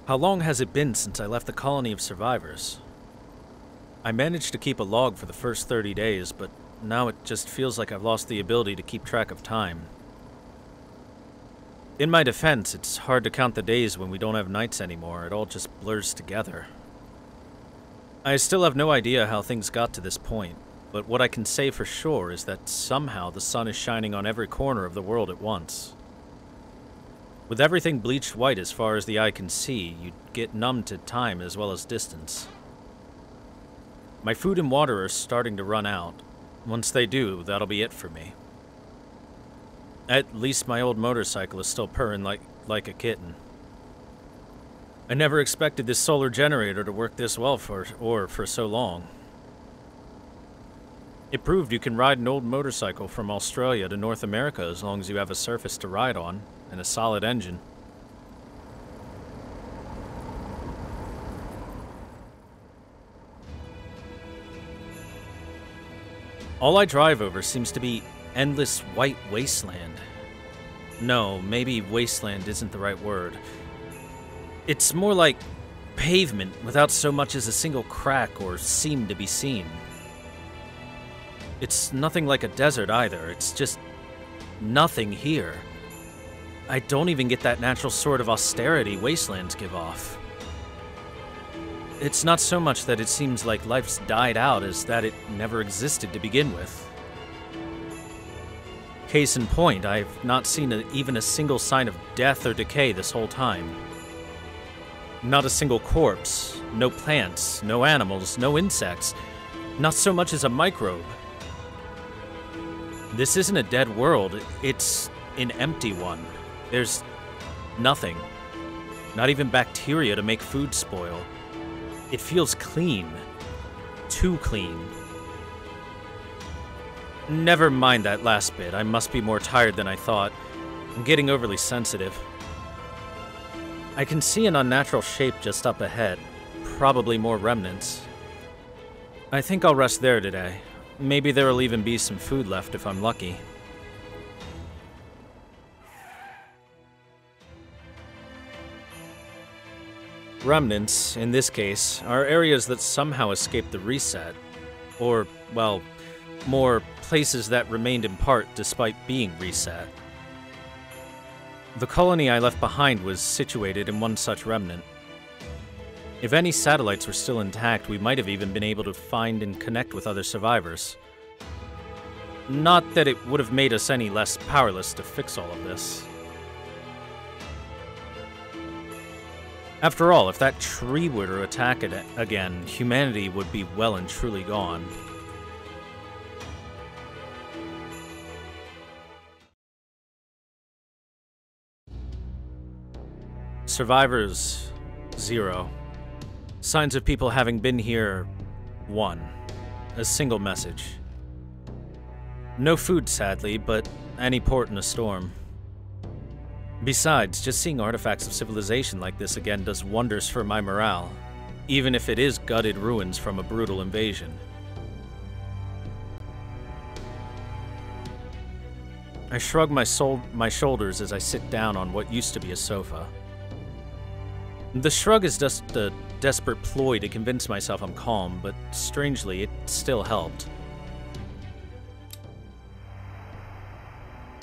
How long has it been since I left the colony of survivors? I managed to keep a log for the first 30 days, but now it just feels like I've lost the ability to keep track of time. In my defense, it's hard to count the days when we don't have nights anymore. It all just blurs together. I still have no idea how things got to this point, but what I can say for sure is that somehow the sun is shining on every corner of the world at once. With everything bleached white as far as the eye can see, you'd get numb to time as well as distance. My food and water are starting to run out. Once they do, that'll be it for me. At least my old motorcycle is still purring like a kitten. I never expected this solar generator to work this well for so long. It proved you can ride an old motorcycle from Australia to North America as long as you have a surface to ride on and a solid engine. All I drive over seems to be endless white wasteland. No, maybe wasteland isn't the right word. It's more like pavement without so much as a single crack or seam to be seen. It's nothing like a desert either, it's just nothing here. I don't even get that natural sort of austerity wastelands give off. It's not so much that it seems like life's died out as that it never existed to begin with. Case in point, I've not seen even a single sign of death or decay this whole time. Not a single corpse, no plants, no animals, no insects, not so much as a microbe. This isn't a dead world, it's an empty one. There's nothing. Not even bacteria to make food spoil. It feels clean. Too clean. Never mind that last bit. I must be more tired than I thought. I'm getting overly sensitive. I can see an unnatural shape just up ahead. Probably more remnants. I think I'll rest there today. Maybe there'll even be some food left if I'm lucky. Remnants, in this case, are areas that somehow escaped the reset. Or, well, more places that remained in part despite being reset. The colony I left behind was situated in one such remnant. If any satellites were still intact, we might have even been able to find and connect with other survivors. Not that it would have made us any less powerless to fix all of this. After all, if that tree were to attack it again, humanity would be well and truly gone. Survivors, 0. Signs of people having been here, 1. A single message. No food, sadly, but any port in a storm. Besides, just seeing artifacts of civilization like this again does wonders for my morale, even if it is gutted ruins from a brutal invasion. I shrug my shoulders as I sit down on what used to be a sofa. The shrug is just a desperate ploy to convince myself I'm calm, but strangely, it still helped.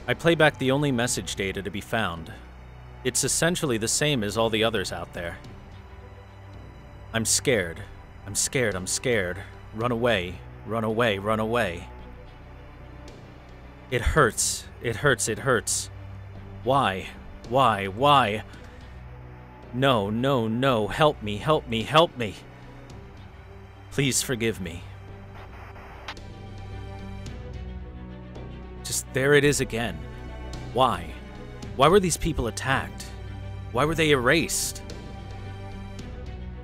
I play back the only message data to be found. It's essentially the same as all the others out there. I'm scared. I'm scared. I'm scared. Run away. Run away. Run away. It hurts. It hurts. It hurts. Why? Why? Why? No, no, no. Help me. Help me. Help me. Please forgive me. Just there it is again. Why? Why were these people attacked? Why were they erased?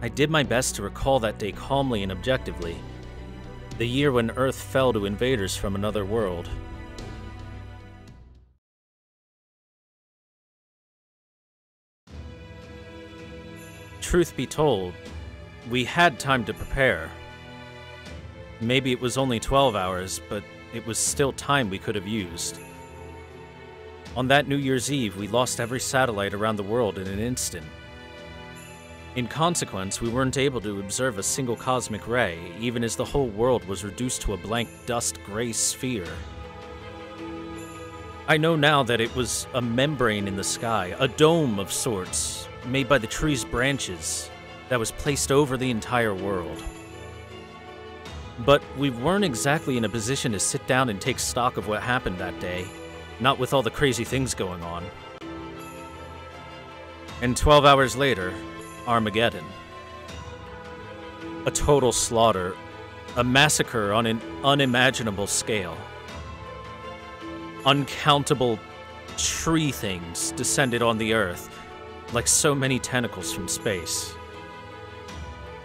I did my best to recall that day calmly and objectively. The year when Earth fell to invaders from another world. Truth be told, we had time to prepare. Maybe it was only 12 hours, but it was still time we could have used. On that New Year's Eve, we lost every satellite around the world in an instant. In consequence, we weren't able to observe a single cosmic ray, even as the whole world was reduced to a blank dust-gray sphere. I know now that it was a membrane in the sky, a dome of sorts, made by the tree's branches, that was placed over the entire world. But we weren't exactly in a position to sit down and take stock of what happened that day, not with all the crazy things going on. And 12 hours later, Armageddon. A total slaughter, a massacre on an unimaginable scale. Uncountable tree things descended on the earth, like so many tentacles from space.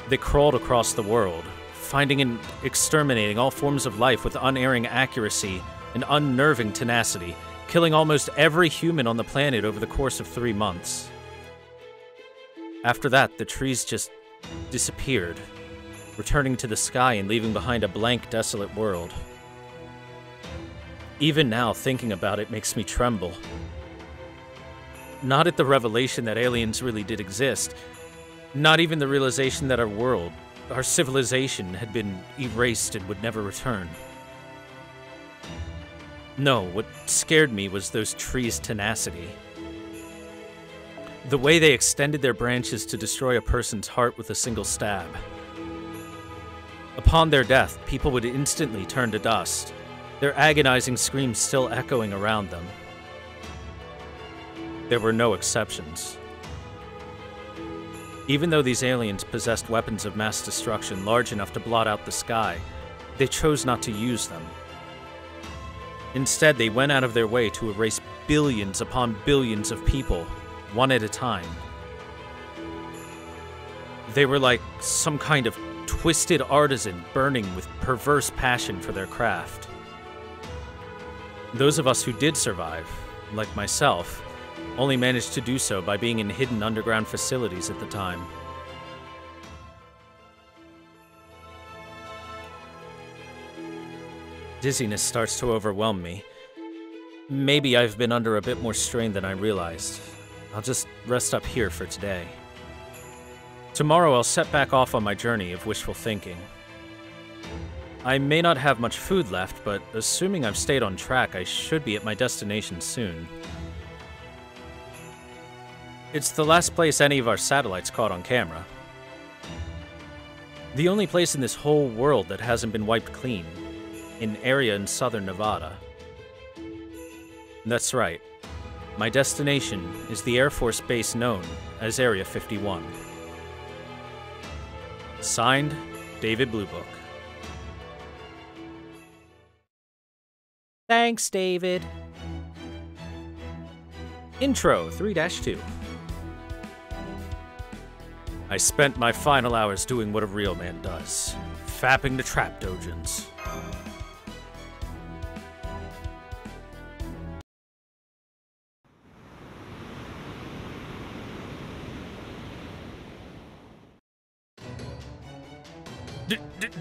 They crawled across the world, finding and exterminating all forms of life with unerring accuracy and unnerving tenacity, killing almost every human on the planet over the course of 3 months. After that, the trees just disappeared, returning to the sky and leaving behind a blank, desolate world. Even now, thinking about it makes me tremble. Not at the revelation that aliens really did exist, not even the realization that our world, our civilization, had been erased and would never return. No, what scared me was those trees' tenacity. The way they extended their branches to destroy a person's heart with a single stab. Upon their death, people would instantly turn to dust, their agonizing screams still echoing around them. There were no exceptions. Even though these aliens possessed weapons of mass destruction large enough to blot out the sky, they chose not to use them. Instead, they went out of their way to erase billions upon billions of people, one at a time. They were like some kind of twisted artisan burning with perverse passion for their craft. Those of us who did survive, like myself, only managed to do so by being in hidden underground facilities at the time. Dizziness starts to overwhelm me. Maybe I've been under a bit more strain than I realized. I'll just rest up here for today. Tomorrow I'll set back off on my journey of wishful thinking. I may not have much food left, but assuming I've stayed on track, I should be at my destination soon. It's the last place any of our satellites caught on camera. The only place in this whole world that hasn't been wiped clean. An area in southern Nevada. That's right. My destination is the Air Force base known as Area 51. Signed, David Bluebook. Thanks, David. Intro 3-2. I spent my final hours doing what a real man does, fapping the trap dojins.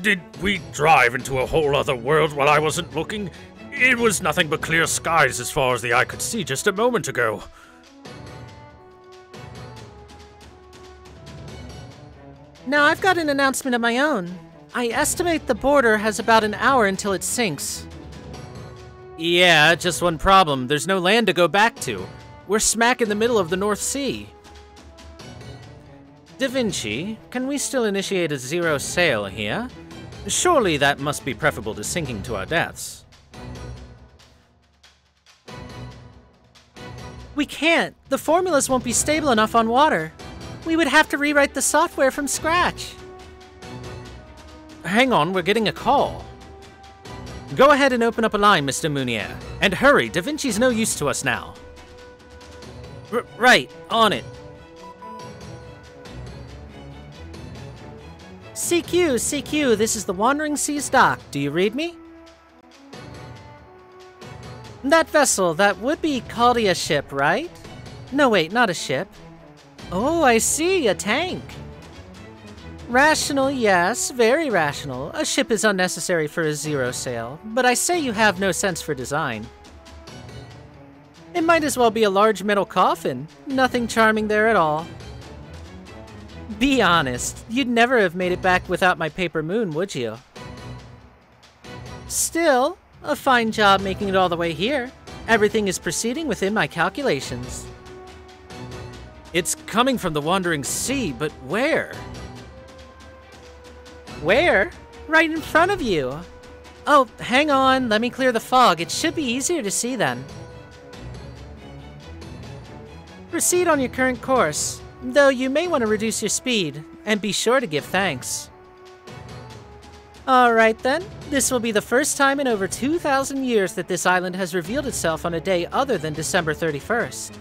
Did we drive into a whole other world while I wasn't looking? It was nothing but clear skies as far as the eye could see just a moment ago. Now I've got an announcement of my own. I estimate the border has about an hour until it sinks. Yeah, just one problem. There's no land to go back to. We're smack in the middle of the North Sea. Da Vinci, can we still initiate a zero sail here? Surely that must be preferable to sinking to our deaths. We can't. The formulas won't be stable enough on water. We would have to rewrite the software from scratch. Hang on, we're getting a call. Go ahead and open up a line, Mr. Mounier. And hurry, Da Vinci's no use to us now. Right, on it. CQ, CQ, this is the Wandering Seas dock. Do you read me? That vessel, that would be called a ship, right? No, wait, not a ship. Oh, I see, a tank. Rational, yes, very rational. A ship is unnecessary for a zero sail, but I say you have no sense for design. It might as well be a large metal coffin. Nothing charming there at all. Be honest, you'd never have made it back without my paper moon, would you? Still, a fine job making it all the way here. Everything is proceeding within my calculations. It's coming from the Wandering Sea, but where? Where? Right in front of you. Oh, hang on, let me clear the fog. It should be easier to see then. Proceed on your current course, though you may want to reduce your speed, and be sure to give thanks. Alright then, this will be the first time in over 2,000 years that this island has revealed itself on a day other than December 31st.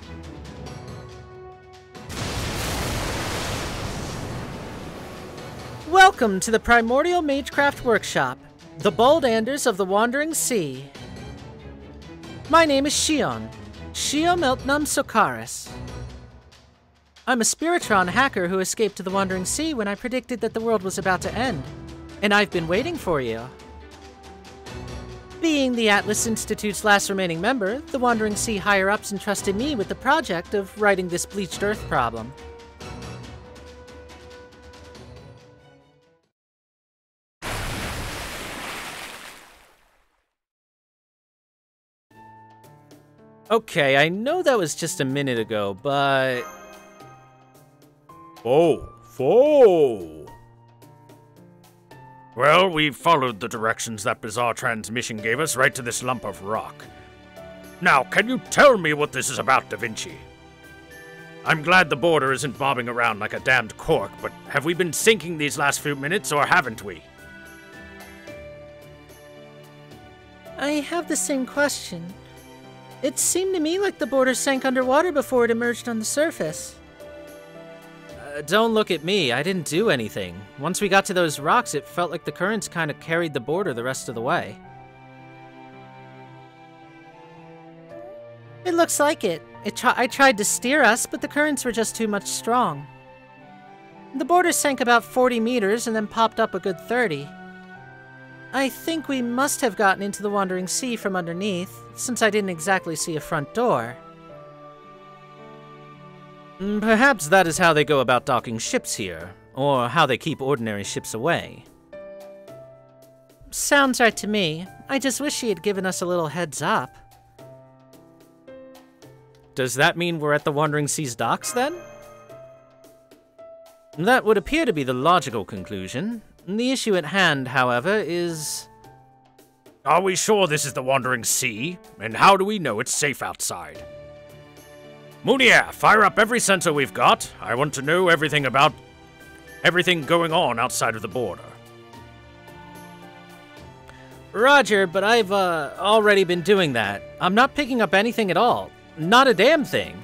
Welcome to the Primordial Magecraft Workshop, the Bold Anders of the Wandering Sea. My name is Shion, Shiomeltnum Sokaris. I'm a Spiritron hacker who escaped to the Wandering Sea when I predicted that the world was about to end, and I've been waiting for you. Being the Atlas Institute's last remaining member, the Wandering Sea higher-ups entrusted me with the project of righting this bleached Earth problem. Okay, I know that was just a minute ago, but... Whoa. Well, we followed the directions that bizarre transmission gave us right to this lump of rock. Now, can you tell me what this is about, Da Vinci? I'm glad the border isn't bobbing around like a damned cork, but have we been sinking these last few minutes, or haven't we? I have the same question. It seemed to me like the border sank underwater before it emerged on the surface. Don't look at me, I didn't do anything. Once we got to those rocks, it felt like the currents kind of carried the border the rest of the way. It looks like it. I tried to steer us, but the currents were just too much strong. The border sank about 40 meters and then popped up a good 30. I think we must have gotten into the Wandering Sea from underneath, since I didn't exactly see a front door. Perhaps that is how they go about docking ships here, or how they keep ordinary ships away. Sounds right to me. I just wish she had given us a little heads up. Does that mean we're at the Wandering Sea's docks, then? That would appear to be the logical conclusion. The issue at hand, however, is... Are we sure this is the Wandering Sea? And how do we know it's safe outside? Moonier, fire up every sensor we've got. I want to know everything about everything going on outside of the border. Roger, but I've already been doing that. I'm not picking up anything at all. Not a damn thing.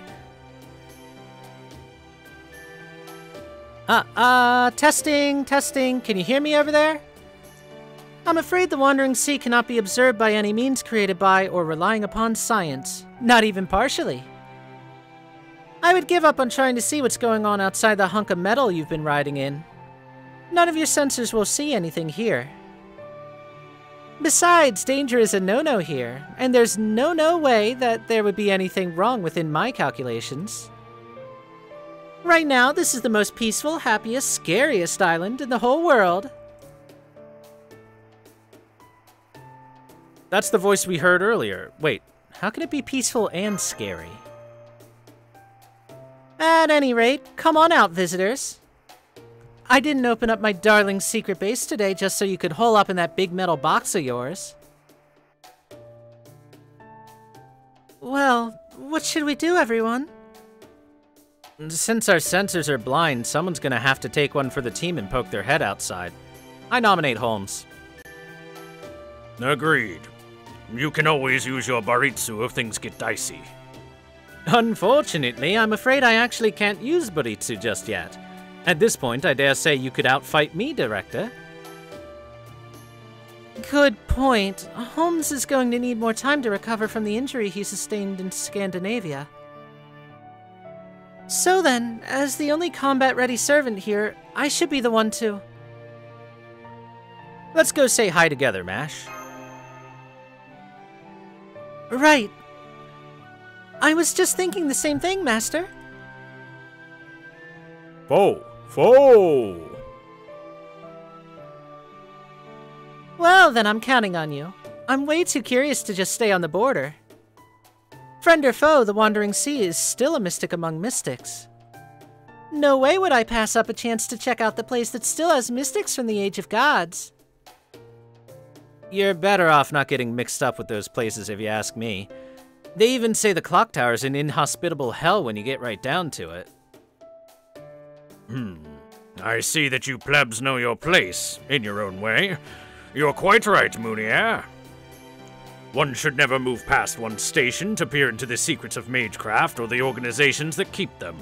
Testing. Can you hear me over there? I'm afraid the Wandering Sea cannot be observed by any means created by or relying upon science. Not even partially. I would give up on trying to see what's going on outside the hunk of metal you've been riding in. None of your sensors will see anything here. Besides, danger is a no-no here, and there's no way that there would be anything wrong within my calculations. Right now, this is the most peaceful, happiest, scariest island in the whole world. That's the voice we heard earlier. Wait, how can it be peaceful and scary? At any rate, come on out, visitors. I didn't open up my darling secret base today just so you could hole up in that big metal box of yours. Well, what should we do, everyone? Since our sensors are blind, someone's gonna have to take one for the team and poke their head outside. I nominate Holmes. Agreed. You can always use your Baritsu if things get dicey. Unfortunately, I'm afraid I actually can't use Baritsu just yet. At this point, I dare say you could outfight me, Director. Good point. Holmes is going to need more time to recover from the injury he sustained in Scandinavia. So then, as the only combat-ready servant here, I should be the one to... Let's go say hi together, Mash. Right. I was just thinking the same thing, Master. Oh, Foe! Well, then I'm counting on you. I'm way too curious to just stay on the border. Friend or foe, the Wandering Sea is still a mystic among mystics. No way would I pass up a chance to check out the place that still has mystics from the Age of Gods. You're better off not getting mixed up with those places if you ask me. They even say the clock tower's an inhospitable hell when you get right down to it. I see that you plebs know your place, in your own way. You're quite right, Moonier. One should never move past one's station to peer into the secrets of magecraft or the organizations that keep them.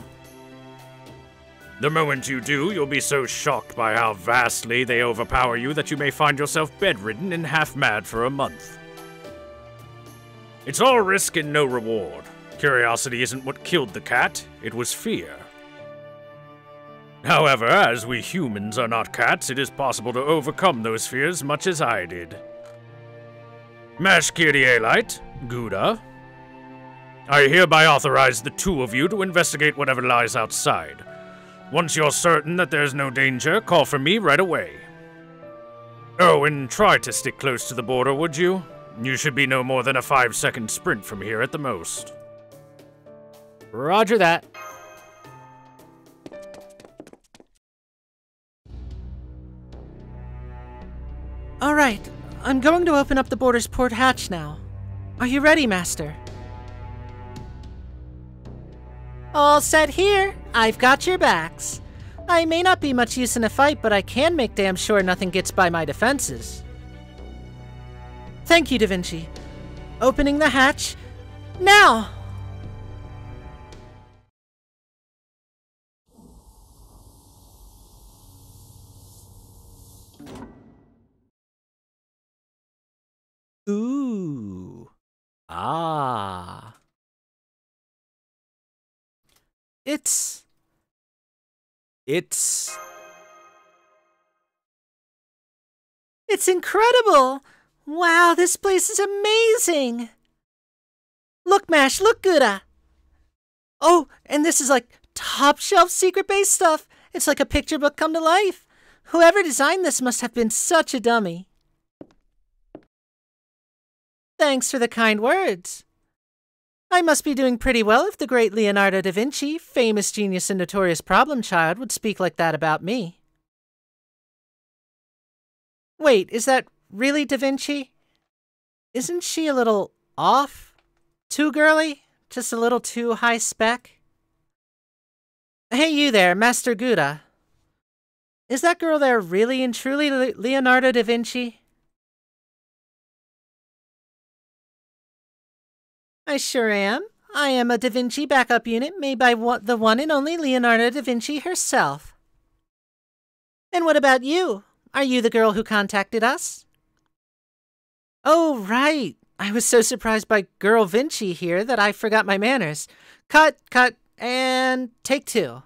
The moment you do, you'll be so shocked by how vastly they overpower you that you may find yourself bedridden and half-mad for a month. It's all risk and no reward. Curiosity isn't what killed the cat, it was fear. However, as we humans are not cats, it is possible to overcome those fears much as I did. Mash Kyrielite, Gouda, I hereby authorize the two of you to investigate whatever lies outside. Once you're certain that there's no danger, call for me right away. Oh, and try to stick close to the border, would you? You should be no more than a 5-second sprint from here at the most. Roger that. Alright, I'm going to open up the border's port hatch now. Are you ready, Master? All set here. I've got your backs. I may not be much use in a fight, but I can make damn sure nothing gets by my defenses. Thank you, Da Vinci. Opening the hatch now! Ooh. Ah. It's incredible! Wow, this place is amazing! Look, Mash, look, Gouda! Oh, and this is like top-shelf secret base stuff. It's like a picture book come to life. Whoever designed this must have been such a dummy. Thanks for the kind words. I must be doing pretty well if the great Leonardo da Vinci, famous genius and notorious problem child, would speak like that about me. Wait, is that really Da Vinci? Isn't she a little off? Too girly? Just a little too high spec? Hey, you there, Master Gouda. Is that girl there really and truly Leonardo da Vinci? I sure am. I am a Da Vinci backup unit made by the one and only Leonardo da Vinci herself. And what about you? Are you the girl who contacted us? Oh, right. I was so surprised by Girl Vinci here that I forgot my manners. Cut, and take two.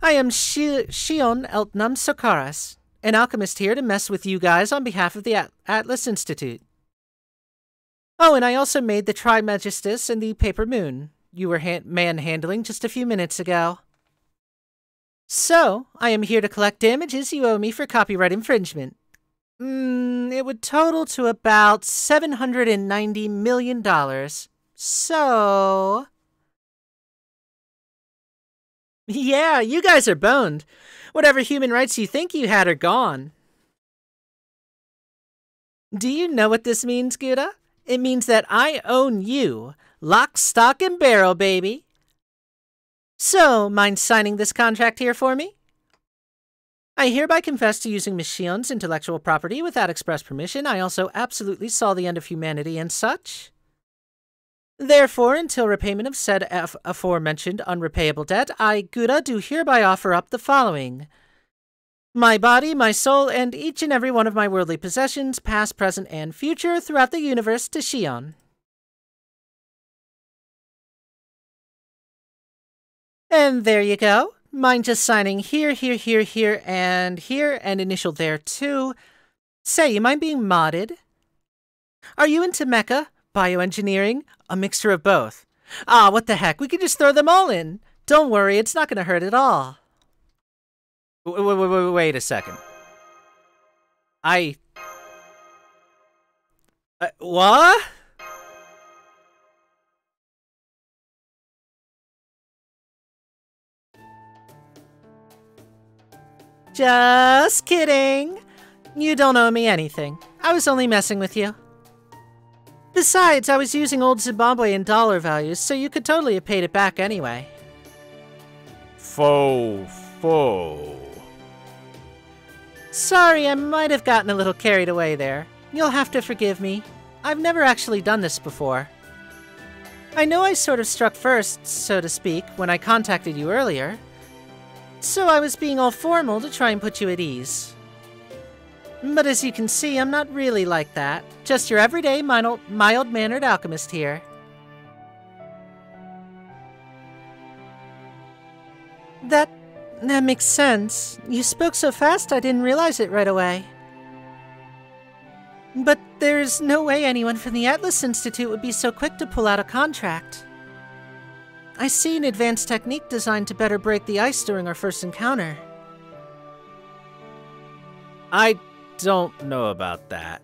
I am Shion Eltnum Sokaras, an alchemist here to mess with you guys on behalf of the Atlas Institute. Oh, and I also made the Trimagistus and the Paper Moon you were manhandling just a few minutes ago. So, I am here to collect damages you owe me for copyright infringement. It would total to about $790 million. So... Yeah, you guys are boned. Whatever human rights you think you had are gone. Do you know what this means, Gouda? It means that I own you. Lock, stock, and barrel, baby. So, mind signing this contract here for me? I hereby confess to using Miss Shion's intellectual property without express permission. I also absolutely saw the end of humanity and such. Therefore, until repayment of said aforementioned unrepayable debt, I, Gouda, do hereby offer up the following: my body, my soul, and each and every one of my worldly possessions, past, present, and future, throughout the universe to Shion. And there you go. Mine just signing here, and here, and initial there too. Say, you mind being modded? Are you into mecha, bioengineering, a mixture of both? Ah, what the heck, we can just throw them all in. Don't worry, it's not going to hurt at all. Wait a second. What? Just kidding. You don't owe me anything. I was only messing with you. Besides, I was using old Zimbabwean dollar values, so you could totally have paid it back anyway. Fo. Sorry, I might have gotten a little carried away there. You'll have to forgive me. I've never actually done this before. I know I sort of struck first, so to speak, when I contacted you earlier. So I was being all formal to try and put you at ease. But as you can see, I'm not really like that. Just your everyday, mild-mannered alchemist here. That makes sense. You spoke so fast I didn't realize it right away. But there's no way anyone from the Atlas Institute would be so quick to pull out a contract. I see an advanced technique designed to better break the ice during our first encounter. I don't know about that.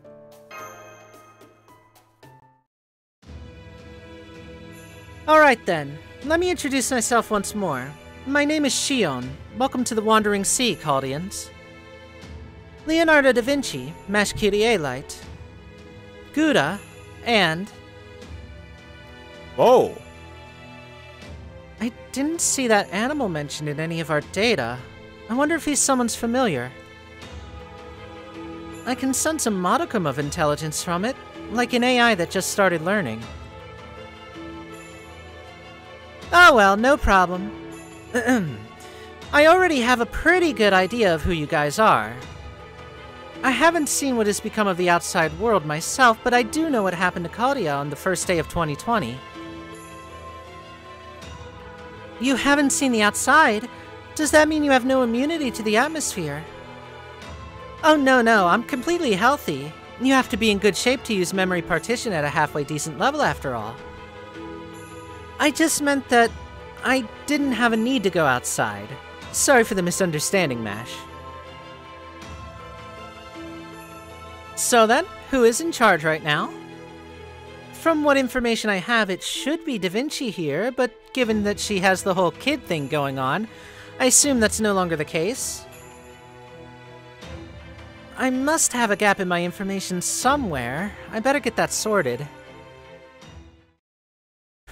Alright then, let me introduce myself once more. My name is Shion. Welcome to the Wandering Sea, Chaldeans. Leonardo da Vinci, Mash Kyrielite, Gouda, and... Whoa! I didn't see that animal mentioned in any of our data. I wonder if he's someone's familiar. I can sense a modicum of intelligence from it, like an AI that just started learning. Oh well, no problem. I already have a pretty good idea of who you guys are. I haven't seen what has become of the outside world myself, but I do know what happened to Claudia on the first day of 2020. You haven't seen the outside? Does that mean you have no immunity to the atmosphere? Oh no, I'm completely healthy. You have to be in good shape to use memory partition at a halfway decent level after all. I just meant that I didn't have a need to go outside. Sorry for the misunderstanding, Mash. So then, who is in charge right now? From what information I have, it should be Da Vinci here, but given that she has the whole kid thing going on, I assume that's no longer the case. I must have a gap in my information somewhere. I better get that sorted.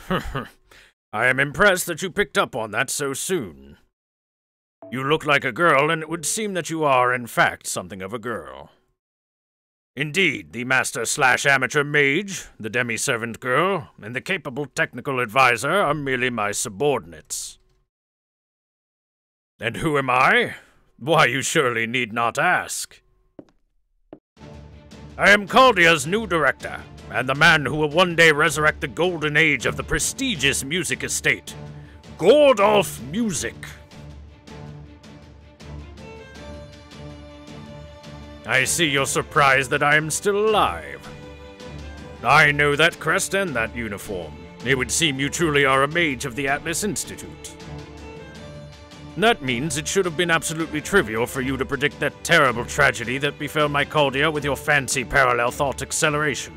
I am impressed that you picked up on that so soon. You look like a girl, and it would seem that you are, in fact, something of a girl. Indeed, the master/amateur mage, the demi-servant girl, and the capable technical advisor are merely my subordinates. And who am I? Why, you surely need not ask. I am Caldia's new director, and the man who will one day resurrect the golden age of the prestigious music estate, Gordolf Music. I see you're surprised that I am still alive. I know that crest and that uniform. It would seem you truly are a mage of the Atlas Institute. That means it should have been absolutely trivial for you to predict that terrible tragedy that befell my Caldia with your fancy parallel thought acceleration.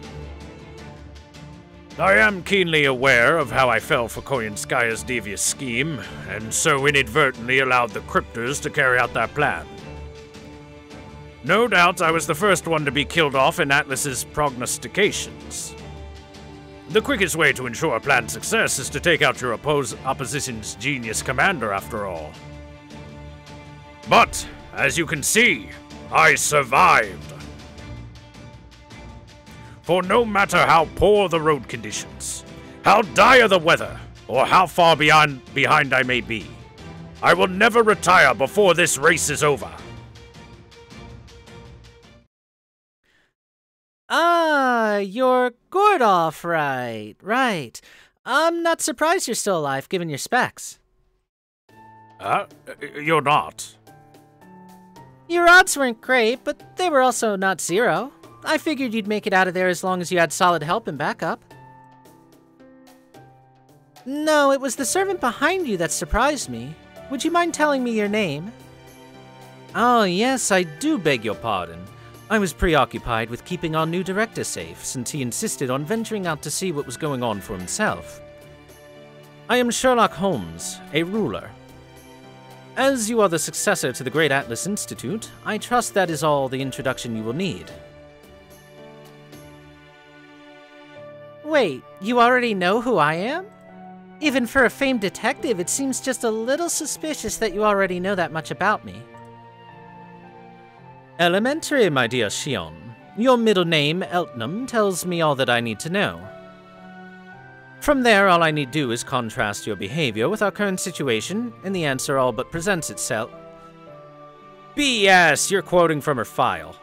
I am keenly aware of how I fell for Koyanskaya's devious scheme, and so inadvertently allowed the Cryptors to carry out their plan. No doubt I was the first one to be killed off in Atlas's prognostications. The quickest way to ensure planned success is to take out your opposition's genius commander, after all. But, as you can see, I survived. For no matter how poor the road conditions, how dire the weather, or how far behind I may be, I will never retire before this race is over. Ah, you're Gordolf, right. I'm not surprised you're still alive, given your specs. You're not. Your odds weren't great, but they were also not zero. I figured you'd make it out of there as long as you had solid help and backup. No, it was the servant behind you that surprised me. Would you mind telling me your name? Oh, yes, I do beg your pardon. I was preoccupied with keeping our new director safe, since he insisted on venturing out to see what was going on for himself. I am Sherlock Holmes, a ruler. As you are the successor to the Great Atlas Institute, I trust that is all the introduction you will need. Wait, you already know who I am? Even for a famed detective, it seems just a little suspicious that you already know that much about me. Elementary, my dear Shion. Your middle name, Eltnum, tells me all that I need to know. From there, all I need do is contrast your behavior with our current situation, and the answer all but presents itself. BS, you're quoting from her file.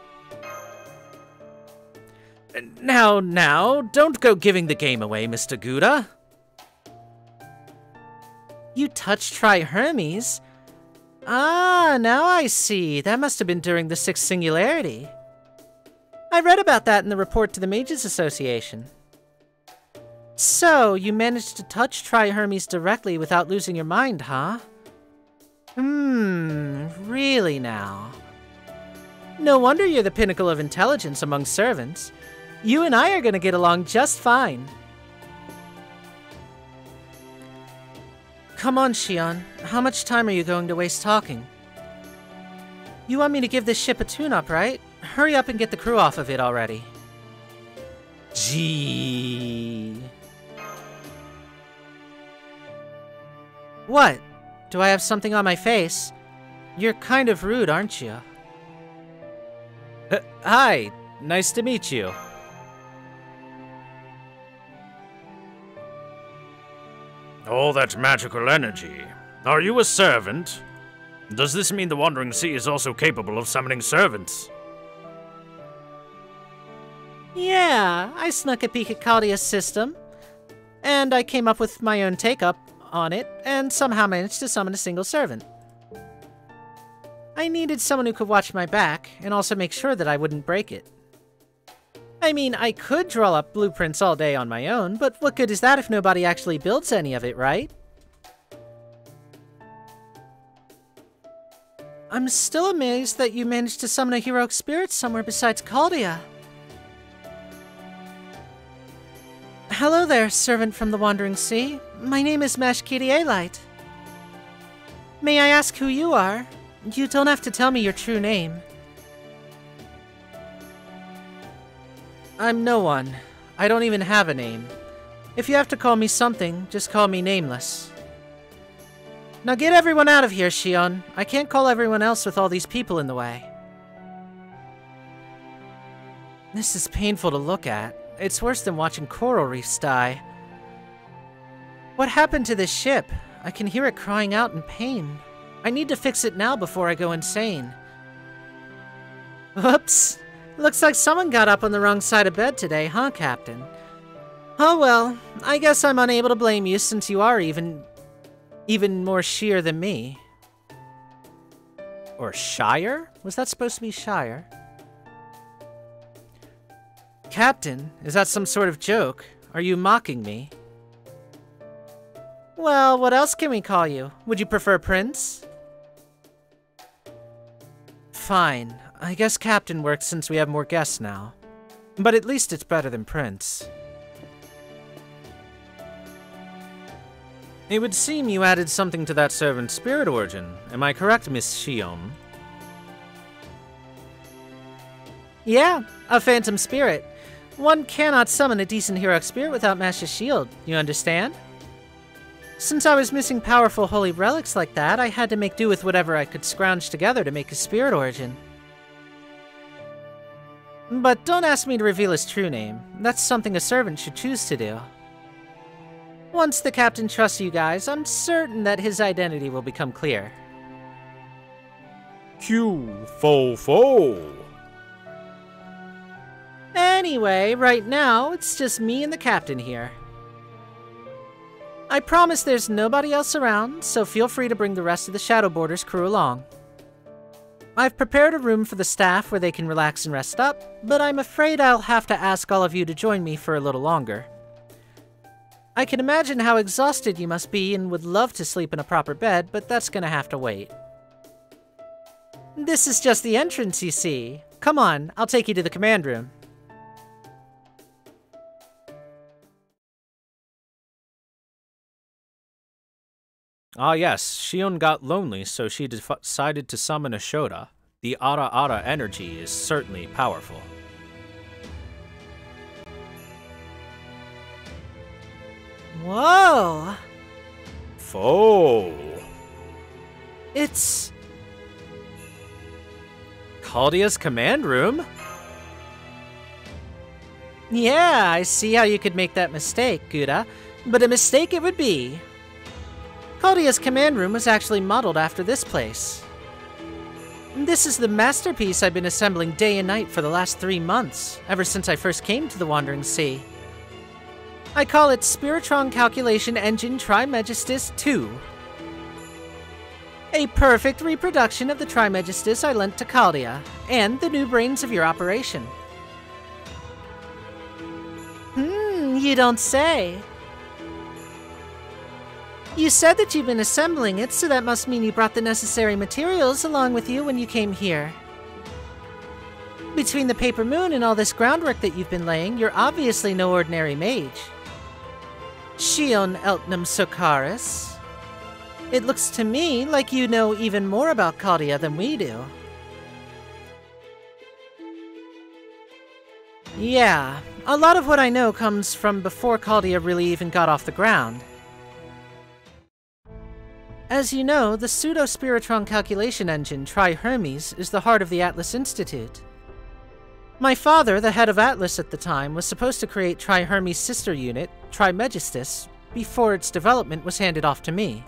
Now, don't go giving the game away, Mr. Gouda. You touched Tri-Hermes? Ah, now I see. That must have been during the Sixth Singularity. I read about that in the report to the Mages Association. So, you managed to touch Tri-Hermes directly without losing your mind, huh? Really now? No wonder you're the pinnacle of intelligence among servants. You and I are gonna get along just fine. Come on, Shion. How much time are you going to waste talking? You want me to give this ship a tune-up, right? Hurry up and get the crew off of it already. Gee. What? Do I have something on my face? You're kind of rude, aren't you? Hi, nice to meet you. All that magical energy. Are you a servant? Does this mean the Wandering Sea is also capable of summoning servants? Yeah, I snuck a peek at Caldia's system. And I came up with my own take-up on it, and somehow managed to summon a single servant. I needed someone who could watch my back, and also make sure that I wouldn't break it. I mean, I could draw up blueprints all day on my own, but what good is that if nobody actually builds any of it, right? I'm still amazed that you managed to summon a heroic spirit somewhere besides Caldia. Hello there, servant from the Wandering Sea. My name is Mashkiri-Light. May I ask who you are? You don't have to tell me your true name. I'm no one. I don't even have a name. If you have to call me something, just call me Nameless. Now get everyone out of here, Shion. I can't call everyone else with all these people in the way. This is painful to look at. It's worse than watching coral reefs die. What happened to this ship? I can hear it crying out in pain. I need to fix it now before I go insane. Whoops. Looks like someone got up on the wrong side of bed today, huh, Captain? Oh well, I guess I'm unable to blame you since you are even more sheer than me. Or Shire? Was that supposed to be Shire? Captain, is that some sort of joke? Are you mocking me? Well, what else can we call you? Would you prefer Prince? Fine. I guess Captain works since we have more guests now. But at least it's better than Prince. It would seem you added something to that servant's spirit origin. Am I correct, Miss Shion? Yeah, a phantom spirit. One cannot summon a decent heroic spirit without Mash's shield, you understand? Since I was missing powerful holy relics like that, I had to make do with whatever I could scrounge together to make a spirit origin. But don't ask me to reveal his true name. That's something a servant should choose to do. Once the captain trusts you guys, I'm certain that his identity will become clear. Q-fo-fo. Anyway, right now, it's just me and the captain here. I promise there's nobody else around, so feel free to bring the rest of the Shadow Borders crew along. I've prepared a room for the staff where they can relax and rest up, but I'm afraid I'll have to ask all of you to join me for a little longer. I can imagine how exhausted you must be and would love to sleep in a proper bed, but that's gonna have to wait. This is just the entrance, you see. Come on, I'll take you to the command room. Ah yes, Shion got lonely, so she decided to summon a Shoda. The Ara Ara energy is certainly powerful. Whoa! Foe! It's... Caldia's command room? Yeah, I see how you could make that mistake, Gouda. But a mistake it would be. Caldia's command room was actually modeled after this place. This is the masterpiece I've been assembling day and night for the last 3 months, ever since I first came to the Wandering Sea. I call it Spiritron Calculation Engine Trimegistus 2. A perfect reproduction of the Trimegistus I lent to Caldia, and the new brains of your operation. You don't say. You said that you've been assembling it, so that must mean you brought the necessary materials along with you when you came here. Between the Paper Moon and all this groundwork that you've been laying, you're obviously no ordinary mage. Shion Eltnum Sokaris. It looks to me like you know even more about Caldia than we do. Yeah, a lot of what I know comes from before Caldia really even got off the ground. As you know, the pseudo-spiritron calculation engine, Tri-Hermes, is the heart of the Atlas Institute. My father, the head of Atlas at the time, was supposed to create Tri-Hermes' sister unit, Trimegistus, before its development was handed off to me.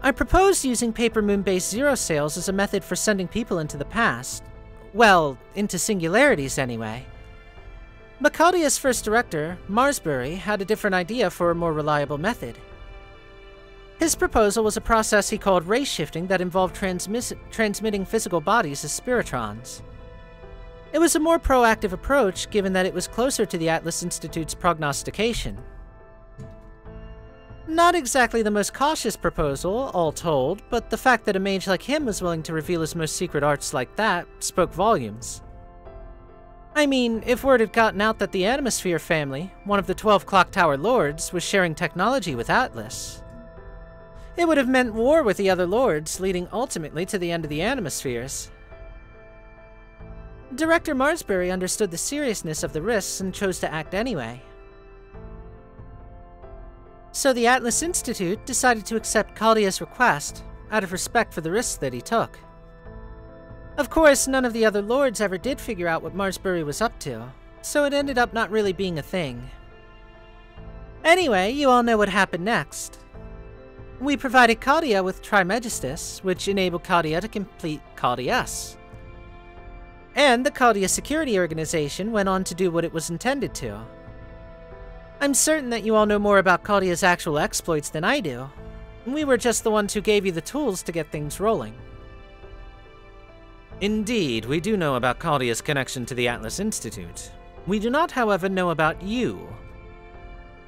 I proposed using Paper Moon-based zero sails as a method for sending people into the past. Well, into singularities anyway. But Caldia's first director, Marsbury, had a different idea for a more reliable method. His proposal was a process he called ray shifting that involved transmitting physical bodies as spiritrons. It was a more proactive approach given that it was closer to the Atlas Institute's prognostication. Not exactly the most cautious proposal, all told, but the fact that a mage like him was willing to reveal his most secret arts like that spoke volumes. I mean, if word had gotten out that the Animosphere family, one of the 12 Clock Tower Lords, was sharing technology with Atlas, it would have meant war with the other lords, leading ultimately to the end of the Animospheres. Director Marsbury understood the seriousness of the risks and chose to act anyway. So the Atlas Institute decided to accept Caldia's request, out of respect for the risks that he took. Of course, none of the other lords ever did figure out what Marsbury was up to, so it ended up not really being a thing. Anyway, you all know what happened next. We provided Caldia with Trimegistus, which enabled Caldia to complete Caldias. And the Caldia Security Organization went on to do what it was intended to. I'm certain that you all know more about Caldia's actual exploits than I do. We were just the ones who gave you the tools to get things rolling. Indeed, we do know about Caldia's connection to the Atlas Institute. We do not, however, know about you.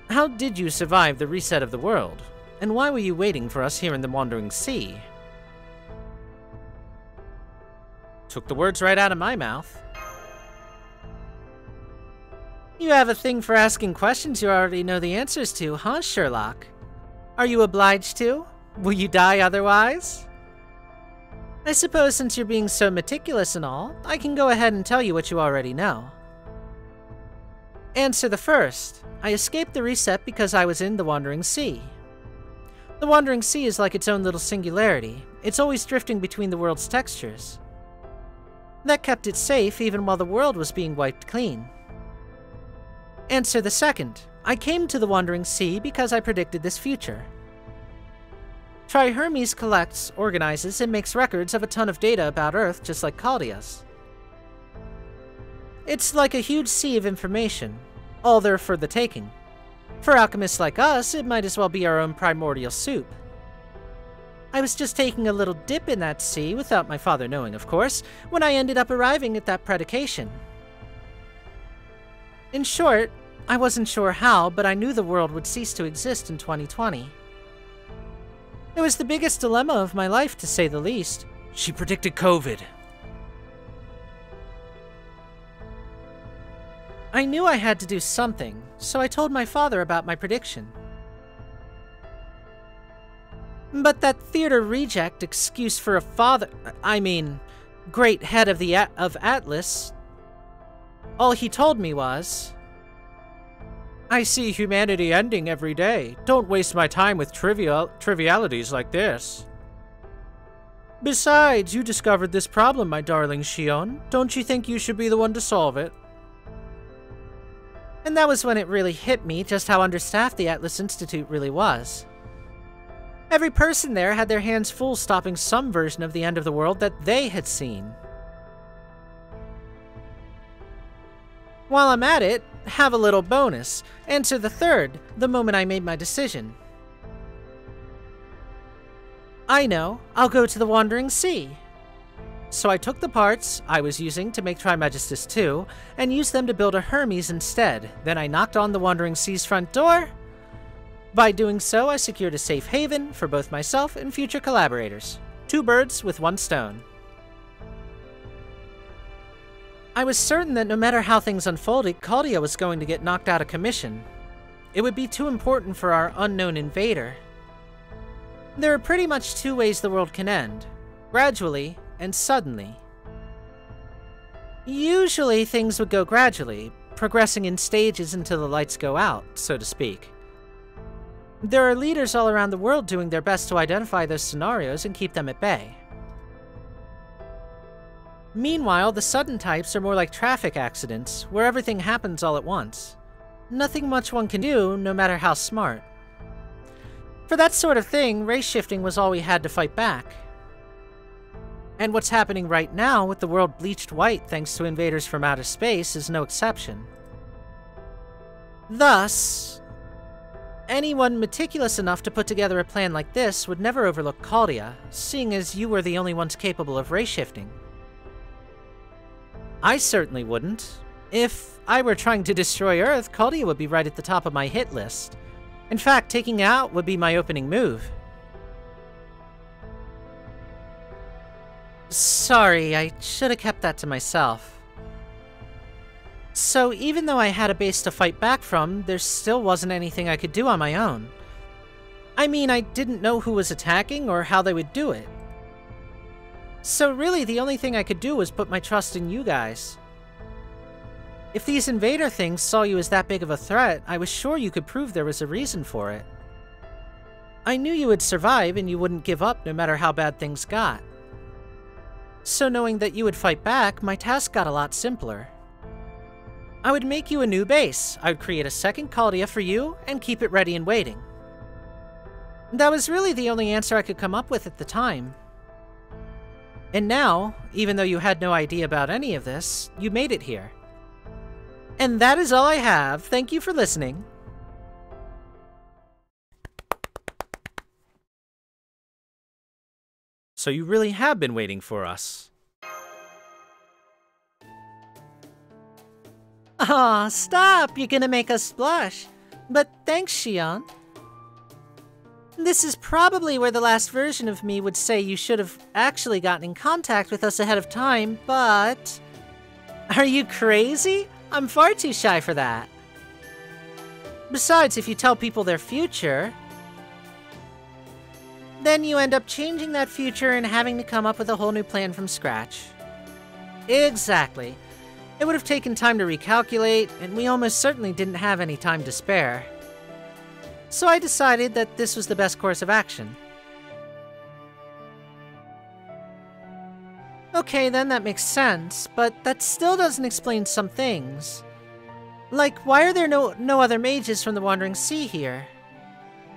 How did you survive the reset of the world? And why were you waiting for us here in the Wandering Sea? Took the words right out of my mouth. You have a thing for asking questions you already know the answers to, huh, Sherlock? Are you obliged to? Will you die otherwise? I suppose since you're being so meticulous and all, I can go ahead and tell you what you already know. Answer the first. I escaped the reset because I was in the Wandering Sea. The Wandering Sea is like its own little singularity. It's always drifting between the world's textures. That kept it safe even while the world was being wiped clean. Answer the second. I came to the Wandering Sea because I predicted this future. Tri-Hermes collects, organizes, and makes records of a ton of data about Earth just like Caldia's. It's like a huge sea of information, all there for the taking. For alchemists like us, it might as well be our own primordial soup. I was just taking a little dip in that sea, without my father knowing, of course, when I ended up arriving at that predication. In short, I wasn't sure how, but I knew the world would cease to exist in 2020. It was the biggest dilemma of my life, to say the least. She predicted COVID. I knew I had to do something, so I told my father about my prediction. But that theater reject excuse for a great head of Atlas, all he told me was, "I see humanity ending every day. Don't waste my time with trivialities like this. Besides, you discovered this problem, my darling Shion. Don't you think you should be the one to solve it?" And that was when it really hit me just how understaffed the Atlas Institute really was. Every person there had their hands full stopping some version of the end of the world that they had seen. While I'm at it, have a little bonus. Answer the third, the moment I made my decision. I know, I'll go to the Wandering Sea. So I took the parts I was using to make Trimagistus 2 and used them to build a Hermes instead. Then I knocked on the Wandering Sea's front door. By doing so, I secured a safe haven for both myself and future collaborators. 2 birds with 1 stone. I was certain that no matter how things unfolded, Caldia was going to get knocked out of commission. It would be too important for our unknown invader. There are pretty much 2 ways the world can end. Gradually and suddenly. Usually things would go gradually, progressing in stages until the lights go out, so to speak. There are leaders all around the world doing their best to identify those scenarios and keep them at bay. Meanwhile, the sudden types are more like traffic accidents, where everything happens all at once. Nothing much one can do, no matter how smart. For that sort of thing, race shifting was all we had to fight back. And what's happening right now, with the world bleached white thanks to invaders from outer space, is no exception. Thus, anyone meticulous enough to put together a plan like this would never overlook Caldia, seeing as you were the only ones capable of race shifting. I certainly wouldn't. If I were trying to destroy Earth, Caldia would be right at the top of my hit list. In fact, taking it out would be my opening move. Sorry, I should have kept that to myself. So even though I had a base to fight back from, there still wasn't anything I could do on my own. I mean, I didn't know who was attacking or how they would do it. So really, the only thing I could do was put my trust in you guys. If these invader things saw you as that big of a threat, I was sure you could prove there was a reason for it. I knew you would survive and you wouldn't give up no matter how bad things got. So knowing that you would fight back, my task got a lot simpler. I would make you a new base. I would create a second Caldia for you and keep it ready and waiting. That was really the only answer I could come up with at the time. And now, even though you had no idea about any of this, you made it here. And that is all I have. Thank you for listening. So you really have been waiting for us. Aw, stop! You're gonna make us blush. But thanks, Shion. This is probably where the last version of me would say you should have actually gotten in contact with us ahead of time, but... Are you crazy? I'm far too shy for that. Besides, if you tell people their future, then you end up changing that future and having to come up with a whole new plan from scratch. Exactly. It would have taken time to recalculate, and we almost certainly didn't have any time to spare. So I decided that this was the best course of action. Okay, then that makes sense, but that still doesn't explain some things. Like, why are there no other mages from the Wandering Sea here?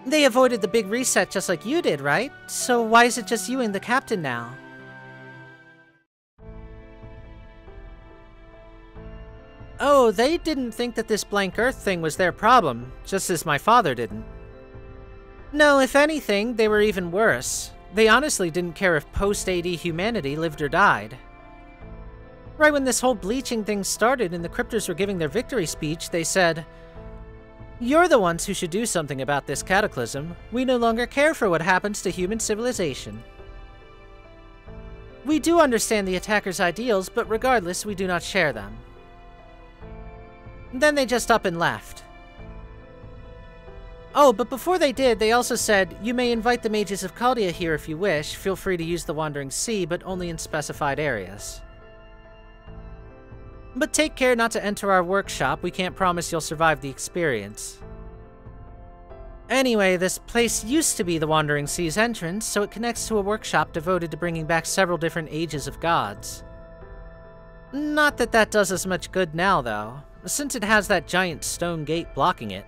They avoided the big reset just like you did, right? So why is it just you and the captain now? Oh, they didn't think that this blank Earth thing was their problem, just as my father didn't. No, if anything, they were even worse. They honestly didn't care if post-AD humanity lived or died. Right when this whole bleaching thing started and the cryptors were giving their victory speech, they said, "You're the ones who should do something about this cataclysm. We no longer care for what happens to human civilization." We do understand the attacker's ideals, but regardless, we do not share them. Then they just up and left. Oh, but before they did, they also said, you may invite the mages of Chaldea here if you wish. Feel free to use the Wandering Sea, but only in specified areas. But take care not to enter our workshop. We can't promise you'll survive the experience. Anyway, this place used to be the Wandering Sea's entrance, so it connects to a workshop devoted to bringing back several different ages of gods. Not that that does us much good now, though, since it has that giant stone gate blocking it.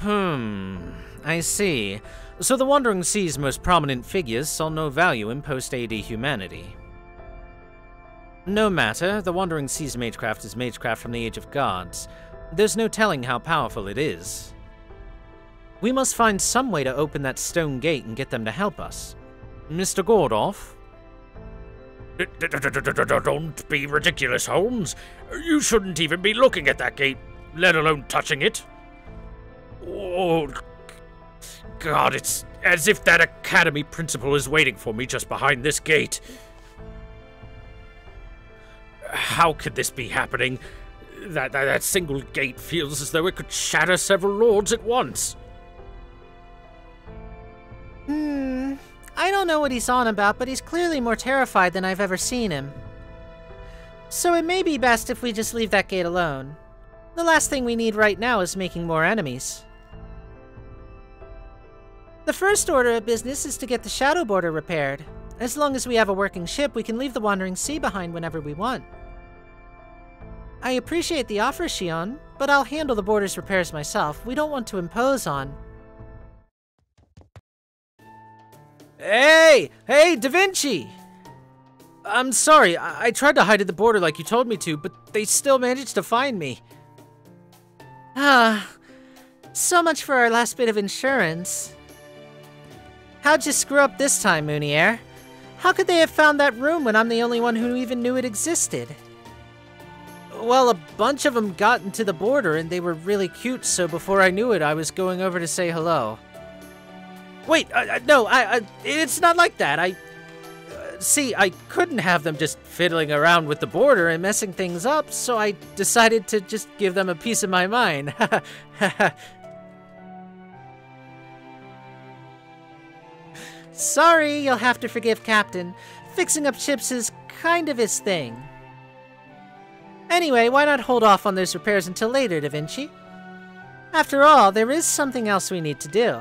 I see. So the Wandering Sea's most prominent figures saw no value in post-AD humanity. No matter, the Wandering Sea's magecraft is magecraft from the Age of Gods. There's no telling how powerful it is. We must find some way to open that stone gate and get them to help us. Mr. Gordolf? Don't be ridiculous, Holmes. You shouldn't even be looking at that gate, let alone touching it. Oh, God, it's as if that academy principal is waiting for me just behind this gate. How could this be happening? That single gate feels as though it could shatter several lords at once. I don't know what he's on about, but he's clearly more terrified than I've ever seen him. So it may be best if we just leave that gate alone. The last thing we need right now is making more enemies. The first order of business is to get the Shadow Border repaired. As long as we have a working ship, we can leave the Wandering Sea behind whenever we want. I appreciate the offer, Shion, but I'll handle the border's repairs myself. We don't want to impose on... Hey, Da Vinci! I'm sorry, I tried to hide at the border like you told me to, but they still managed to find me. So much for our last bit of insurance. How'd you screw up this time, Moonier? How could they have found that room when I'm the only one who even knew it existed? Well, a bunch of them got into the border and they were really cute, so before I knew it, I was going over to say hello. Wait, no, it's not like that. See, I couldn't have them just fiddling around with the border and messing things up, so I decided to just give them a piece of my mind. Sorry, you'll have to forgive Captain. Fixing up ships is kind of his thing. Anyway, why not hold off on those repairs until later, Da Vinci? After all, there is something else we need to do.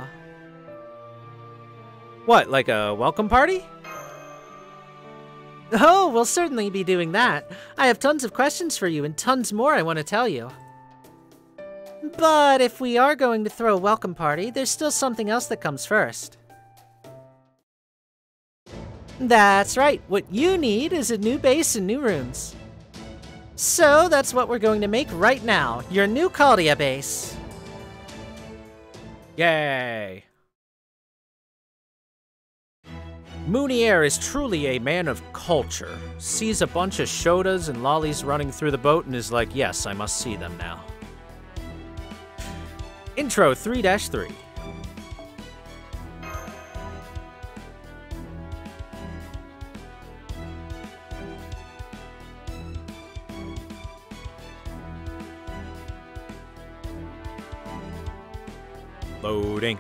What, like a welcome party? Oh, we'll certainly be doing that. I have tons of questions for you and tons more I want to tell you. But if we are going to throw a welcome party, there's still something else that comes first. That's right, what you need is a new base and new rooms. So that's what we're going to make right now, your new Chaldea base. Yay! Moonier is truly a man of culture. Sees a bunch of Shodas and lollies running through the boat and is like, yes, I must see them now. Intro 3-3. Loading.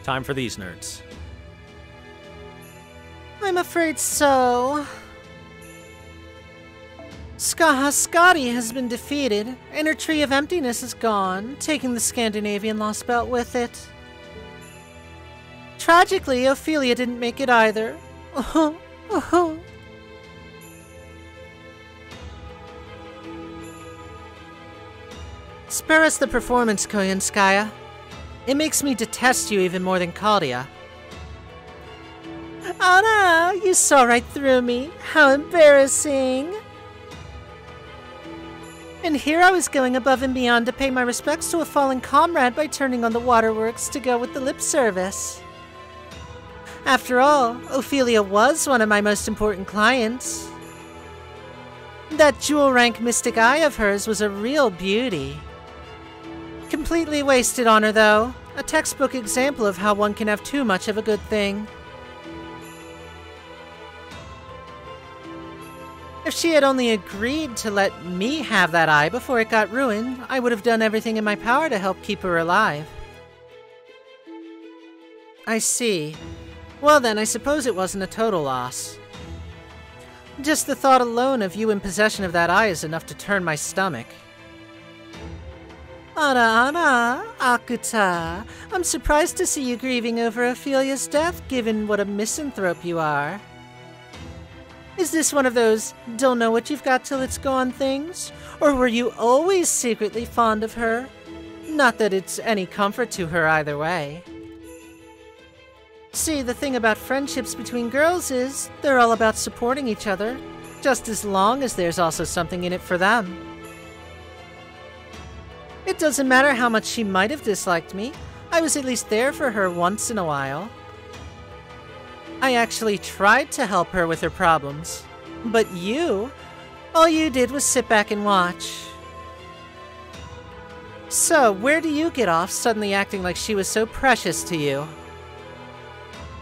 Time for these nerds. I'm afraid so. Skahaskadi has been defeated, and her Tree of Emptiness is gone, taking the Scandinavian Lostbelt with it. Tragically, Ophelia didn't make it either. Spare us the performance, Koyanskaya. It makes me detest you even more than Chaldea. Oh no, you saw right through me. How embarrassing. And here I was going above and beyond to pay my respects to a fallen comrade by turning on the waterworks to go with the lip service. After all, Ophelia was one of my most important clients. That jewel rank mystic eye of hers was a real beauty. Completely wasted on her, though. A textbook example of how one can have too much of a good thing. If she had only agreed to let me have that eye before it got ruined, I would have done everything in my power to help keep her alive. I see. Well then, I suppose it wasn't a total loss. Just the thought alone of you in possession of that eye is enough to turn my stomach. Ana, Akuta. I'm surprised to see you grieving over Ophelia's death, given what a misanthrope you are. Is this one of those don't know what you've got till it's gone things? Or were you always secretly fond of her? Not that it's any comfort to her either way. See, the thing about friendships between girls is they're all about supporting each other, just as long as there's also something in it for them. It doesn't matter how much she might have disliked me, I was at least there for her once in a while. I actually tried to help her with her problems. But you, all you did was sit back and watch. So, where do you get off suddenly acting like she was so precious to you?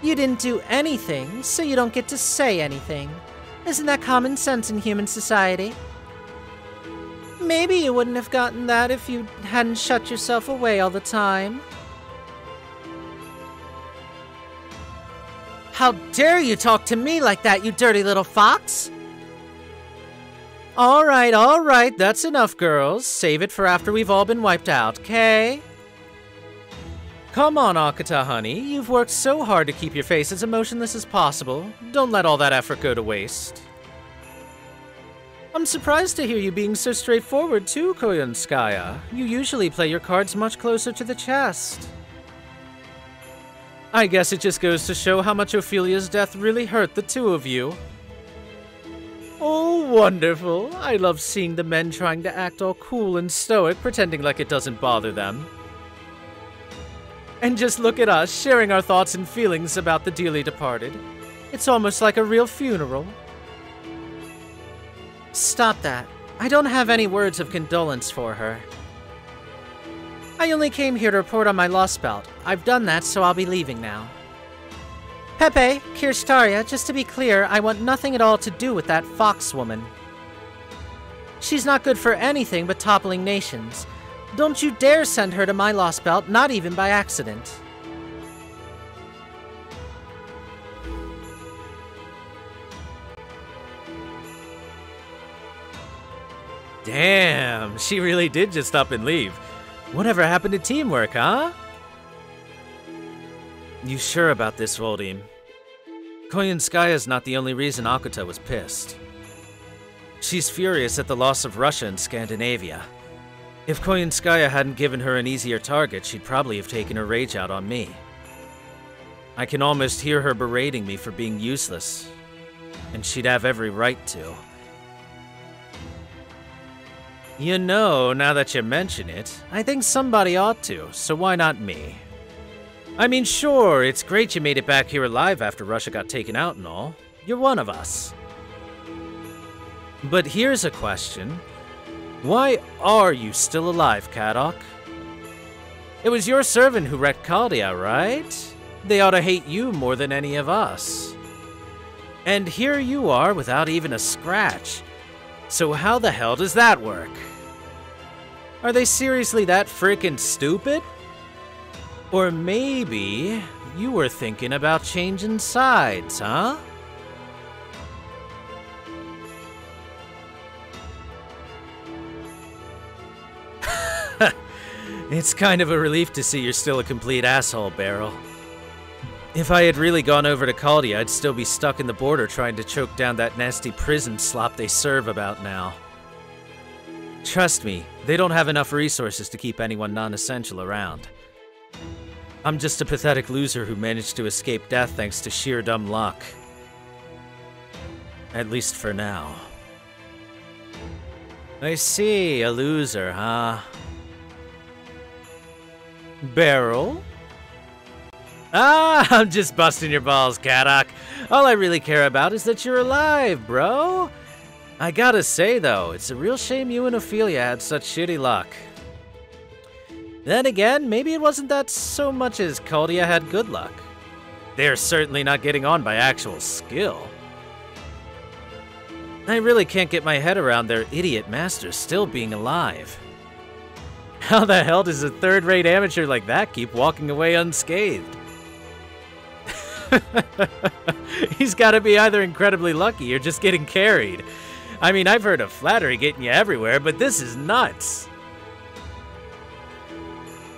You didn't do anything, so you don't get to say anything. Isn't that common sense in human society? Maybe you wouldn't have gotten that if you hadn't shut yourself away all the time. How dare you talk to me like that, you dirty little fox? All right, that's enough, girls. Save it for after we've all been wiped out, okay? Come on, Akuta, honey. You've worked so hard to keep your face as emotionless as possible. Don't let all that effort go to waste. I'm surprised to hear you being so straightforward too, Koyunskaya. You usually play your cards much closer to the chest. I guess it just goes to show how much Ophelia's death really hurt the two of you. Oh, wonderful. I love seeing the men trying to act all cool and stoic, pretending like it doesn't bother them. And just look at us, sharing our thoughts and feelings about the dearly departed. It's almost like a real funeral. Stop that. I don't have any words of condolence for her. I only came here to report on my Lostbelt. I've done that, so I'll be leaving now. Pepe, Kirstaria, just to be clear, I want nothing at all to do with that fox woman. She's not good for anything but toppling nations. Don't you dare send her to my Lostbelt, not even by accident. Damn, she really did just up and leave. Whatever happened to teamwork, huh? You sure about this, Voldim? Koyunskaya's not the only reason Akuta was pissed. She's furious at the loss of Russia and Scandinavia. If Koyunskaya hadn't given her an easier target, she'd probably have taken her rage out on me. I can almost hear her berating me for being useless, and she'd have every right to. You know, now that you mention it, I think somebody ought to, so why not me? I mean, sure, it's great you made it back here alive after Russia got taken out and all. You're one of us. But here's a question. Why are you still alive, Kadok? It was your servant who wrecked Chaldea, right? They ought to hate you more than any of us. And here you are without even a scratch. So how the hell does that work? Are they seriously that frickin' stupid? Or maybe you were thinking about changing sides, huh? It's kind of a relief to see you're still a complete asshole, Beryl. If I had really gone over to Chaldea, I'd still be stuck in the border trying to choke down that nasty prison slop they serve about now. Trust me, they don't have enough resources to keep anyone non-essential around. I'm just a pathetic loser who managed to escape death thanks to sheer dumb luck. At least for now. I see, a loser, huh? Beryl? Ah, I'm just busting your balls, Kadok. All I really care about is that you're alive, bro. I gotta say, though, it's a real shame you and Ophelia had such shitty luck. Then again, maybe it wasn't that so much as Caldia had good luck. They're certainly not getting on by actual skill. I really can't get my head around their idiot master still being alive. How the hell does a third-rate amateur like that keep walking away unscathed? He's gotta be either incredibly lucky or just getting carried. I mean, I've heard of flattery getting you everywhere, but this is nuts.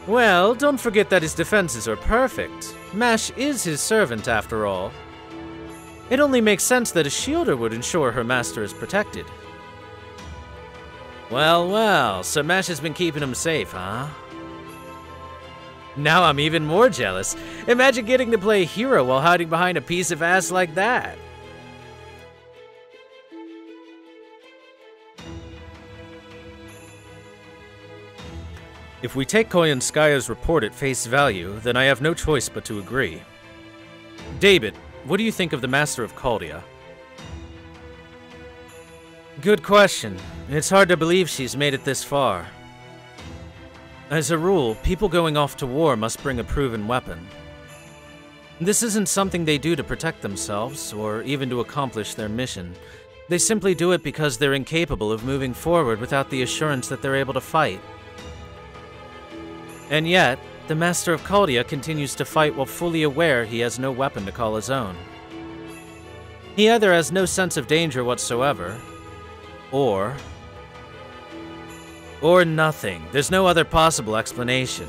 Well, don't forget that his defenses are perfect. Mash is his servant, after all. It only makes sense that a shielder would ensure her master is protected. Well, well, so Mash has been keeping him safe, huh? Now I'm even more jealous. Imagine getting to play hero while hiding behind a piece of ass like that. If we take Koyanskaya's report at face value, then I have no choice but to agree. David, what do you think of the Master of Caldia? Good question. It's hard to believe she's made it this far. As a rule, people going off to war must bring a proven weapon. This isn't something they do to protect themselves, or even to accomplish their mission. They simply do it because they're incapable of moving forward without the assurance that they're able to fight. And yet, the Master of Caldia continues to fight while fully aware he has no weapon to call his own. He either has no sense of danger whatsoever, or nothing. There's no other possible explanation.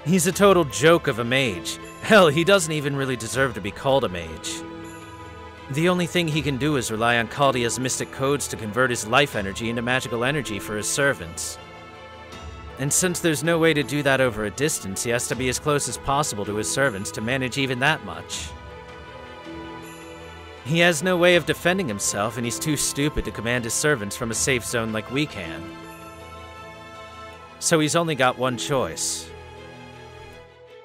He's a total joke of a mage. Hell, he doesn't even really deserve to be called a mage. The only thing he can do is rely on Caldia's mystic codes to convert his life energy into magical energy for his servants. And since there's no way to do that over a distance, he has to be as close as possible to his servants to manage even that much. He has no way of defending himself, and he's too stupid to command his servants from a safe zone like we can. So he's only got one choice.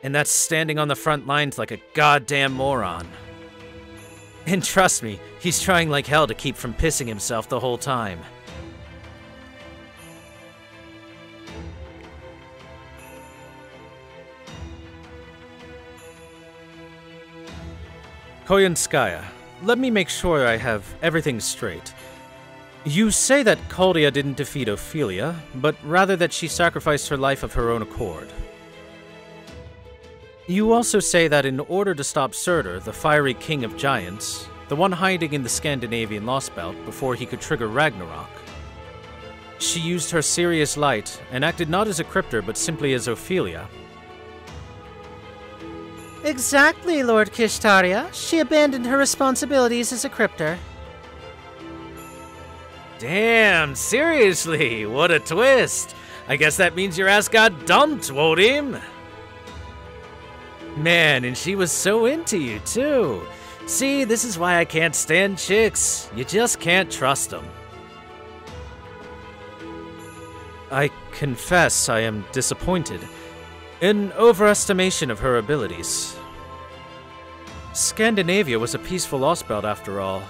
And that's standing on the front lines like a goddamn moron. And trust me, he's trying like hell to keep from pissing himself the whole time. Koyanskaya, let me make sure I have everything straight. You say that Caldia didn't defeat Ophelia, but rather that she sacrificed her life of her own accord. You also say that in order to stop Surtur, the fiery king of giants, the one hiding in the Scandinavian Lostbelt before he could trigger Ragnarok, she used her Sirius light and acted not as a cryptor but simply as Ophelia. Exactly, Lord Kishtaria. She abandoned her responsibilities as a cryptor. Damn, seriously, what a twist. I guess that means your ass got dumped, won't him? Man, and she was so into you, too. See, this is why I can't stand chicks. You just can't trust them. I confess I am disappointed. An overestimation of her abilities. Scandinavia was a peaceful Lostbelt after all.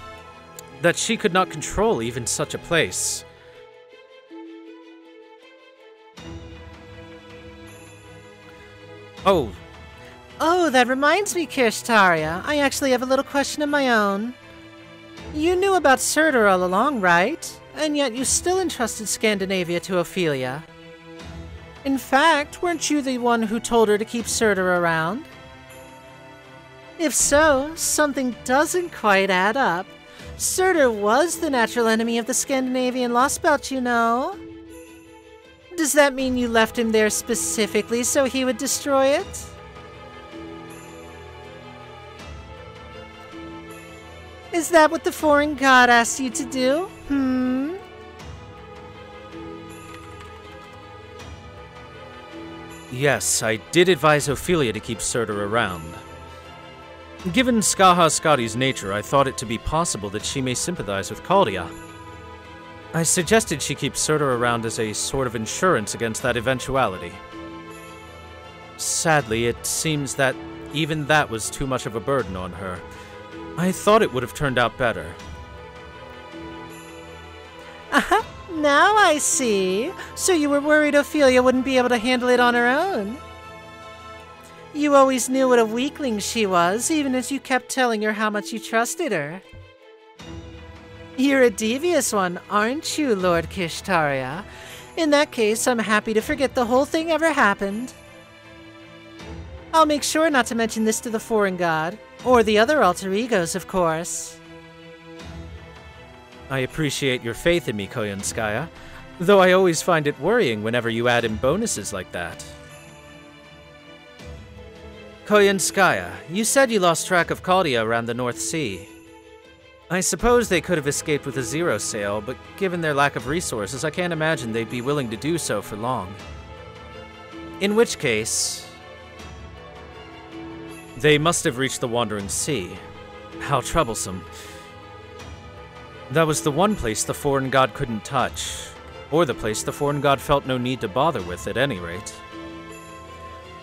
That she could not control even such a place. Oh, that reminds me, Kishtaria. I actually have a little question of my own. You knew about Surtur all along, right? And yet you still entrusted Scandinavia to Ophelia. In fact, weren't you the one who told her to keep Surtur around? If so, something doesn't quite add up. Surtur was the natural enemy of the Scandinavian Lostbelt, you know. Does that mean you left him there specifically so he would destroy it? Is that what the foreign god asked you to do? Yes, I did advise Ophelia to keep Surtur around. Given Skaha Skadi's nature, I thought it to be possible that she may sympathize with Caldia. I suggested she keep Surtur around as a sort of insurance against that eventuality. Sadly, it seems that even that was too much of a burden on her. I thought it would have turned out better. Now I see. So you were worried Ophelia wouldn't be able to handle it on her own. You always knew what a weakling she was, even as you kept telling her how much you trusted her. You're a devious one, aren't you, Lord Kishtaria? In that case, I'm happy to forget the whole thing ever happened. I'll make sure not to mention this to the foreign god, or the other alter egos, of course. I appreciate your faith in me, Koyanskaya, though I always find it worrying whenever you add in bonuses like that. Koyanskaya, you said you lost track of Chaldea around the North Sea. I suppose they could have escaped with a zero sail, but given their lack of resources, I can't imagine they'd be willing to do so for long. In which case, they must have reached the Wandering Sea. How troublesome. That was the one place the foreign god couldn't touch, or the place the foreign god felt no need to bother with at any rate.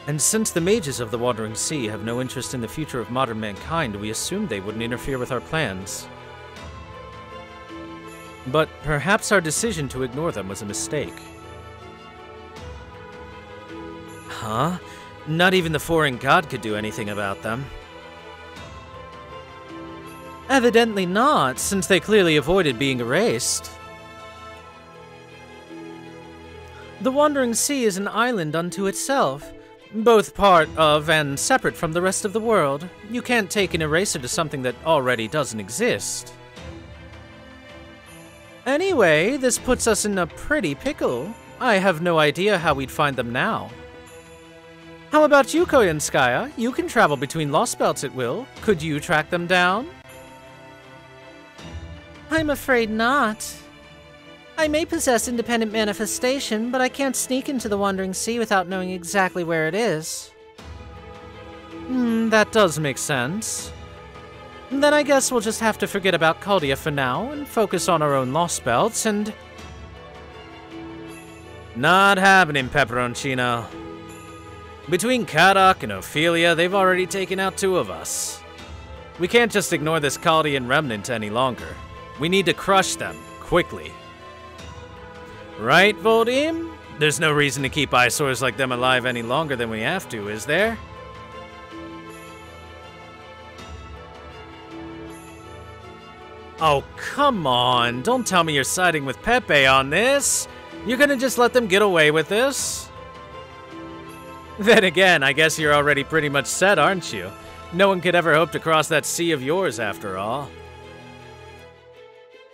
And since the mages of the Wandering Sea have no interest in the future of modern mankind, we assumed they wouldn't interfere with our plans. But perhaps our decision to ignore them was a mistake. Huh? Not even the foreign god could do anything about them. Evidently not, since they clearly avoided being erased. The Wandering Sea is an island unto itself, both part of and separate from the rest of the world. You can't take an eraser to something that already doesn't exist. Anyway, this puts us in a pretty pickle. I have no idea how we'd find them now. How about you, Koyanskaya? You can travel between Lostbelts at will. Could you track them down? I'm afraid not. I may possess independent manifestation, but I can't sneak into the Wandering Sea without knowing exactly where it is. That does make sense. Then I guess we'll just have to forget about Chaldea for now and focus on our own Lostbelts and... Not happening, Pepperoncino. Between Kadok and Ophelia, they've already taken out 2 of us. We can't just ignore this Chaldean remnant any longer. We need to crush them, quickly. Right, Voldim? There's no reason to keep eyesores like them alive any longer than we have to, is there? Oh, come on. Don't tell me you're siding with Pepe on this. You're gonna just let them get away with this? Then again, I guess you're already pretty much set, aren't you? No one could ever hope to cross that sea of yours, after all.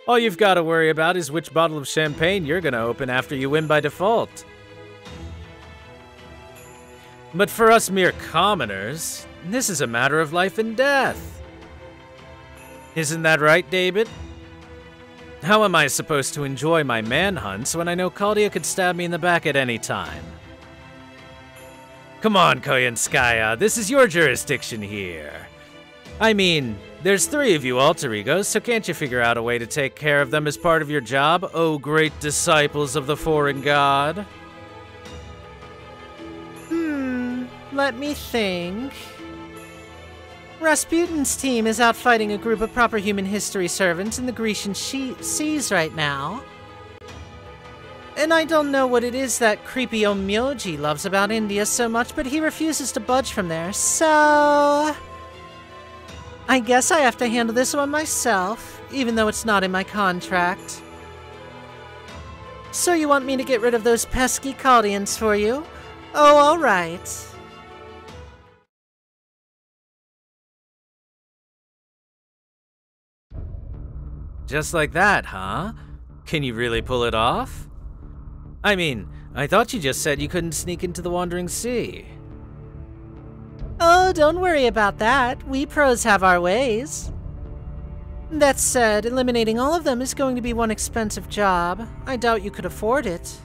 All you've got to worry about is which bottle of champagne you're gonna open after you win by default. But for us mere commoners, this is a matter of life and death. Isn't that right, David? How am I supposed to enjoy my manhunts when I know Chaldea could stab me in the back at any time? Come on, Koyanskaya, this is your jurisdiction here. I mean, there's 3 of you alter egos, so can't you figure out a way to take care of them as part of your job, oh great disciples of the foreign god? Let me think. Rasputin's team is out fighting a group of proper human history servants in the Grecian seas right now. And I don't know what it is that creepy Omyoji loves about India so much, but he refuses to budge from there, so... I guess I have to handle this one myself, even though it's not in my contract. So you want me to get rid of those pesky Chaldeans for you? Oh, all right. Just like that, huh? Can you really pull it off? I mean, I thought you just said you couldn't sneak into the Wandering Sea. Oh, don't worry about that. We pros have our ways. That said, eliminating all of them is going to be one expensive job. I doubt you could afford it.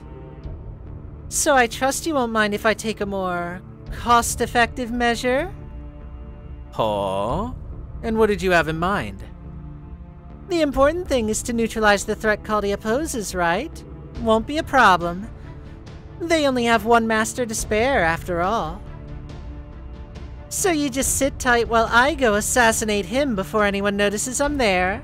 So I trust you won't mind if I take a more cost-effective measure? Huh? And what did you have in mind? The important thing is to neutralize the threat Chaldea poses, right? Won't be a problem. They only have 1 master to spare, after all. So you just sit tight while I go assassinate him before anyone notices I'm there.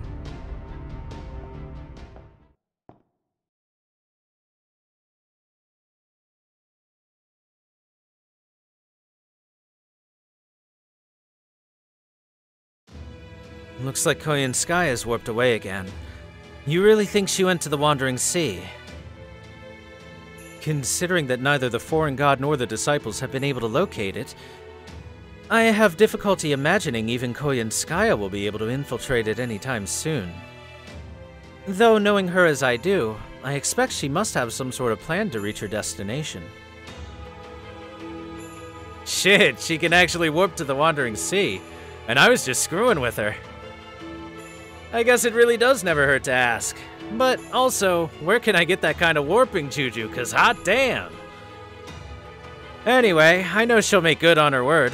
Looks like Koyan Sky has warped away again. You really think she went to the Wandering Sea? Considering that neither the foreign god nor the disciples have been able to locate it, I have difficulty imagining even Koyan Skya will be able to infiltrate it anytime soon. Though knowing her as I do, I expect she must have some sort of plan to reach her destination. Shit, she can actually warp to the Wandering Sea, and I was just screwing with her. I guess it really does never hurt to ask. But also, where can I get that kind of warping juju, 'cause hot damn! Anyway, I know she'll make good on her word.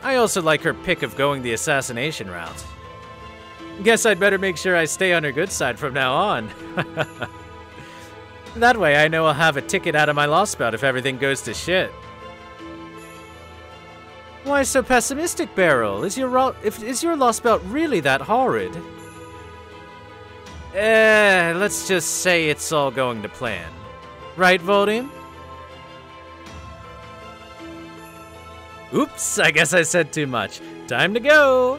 I also like her pick of going the assassination route. Guess I'd better make sure I stay on her good side from now on. That way I know I'll have a ticket out of my Lostbelt if everything goes to shit. Why so pessimistic, Beryl? Is your Lostbelt really that horrid? Let's just say it's all going to plan. Right, Voldem? Oops, I guess I said too much. Time to go!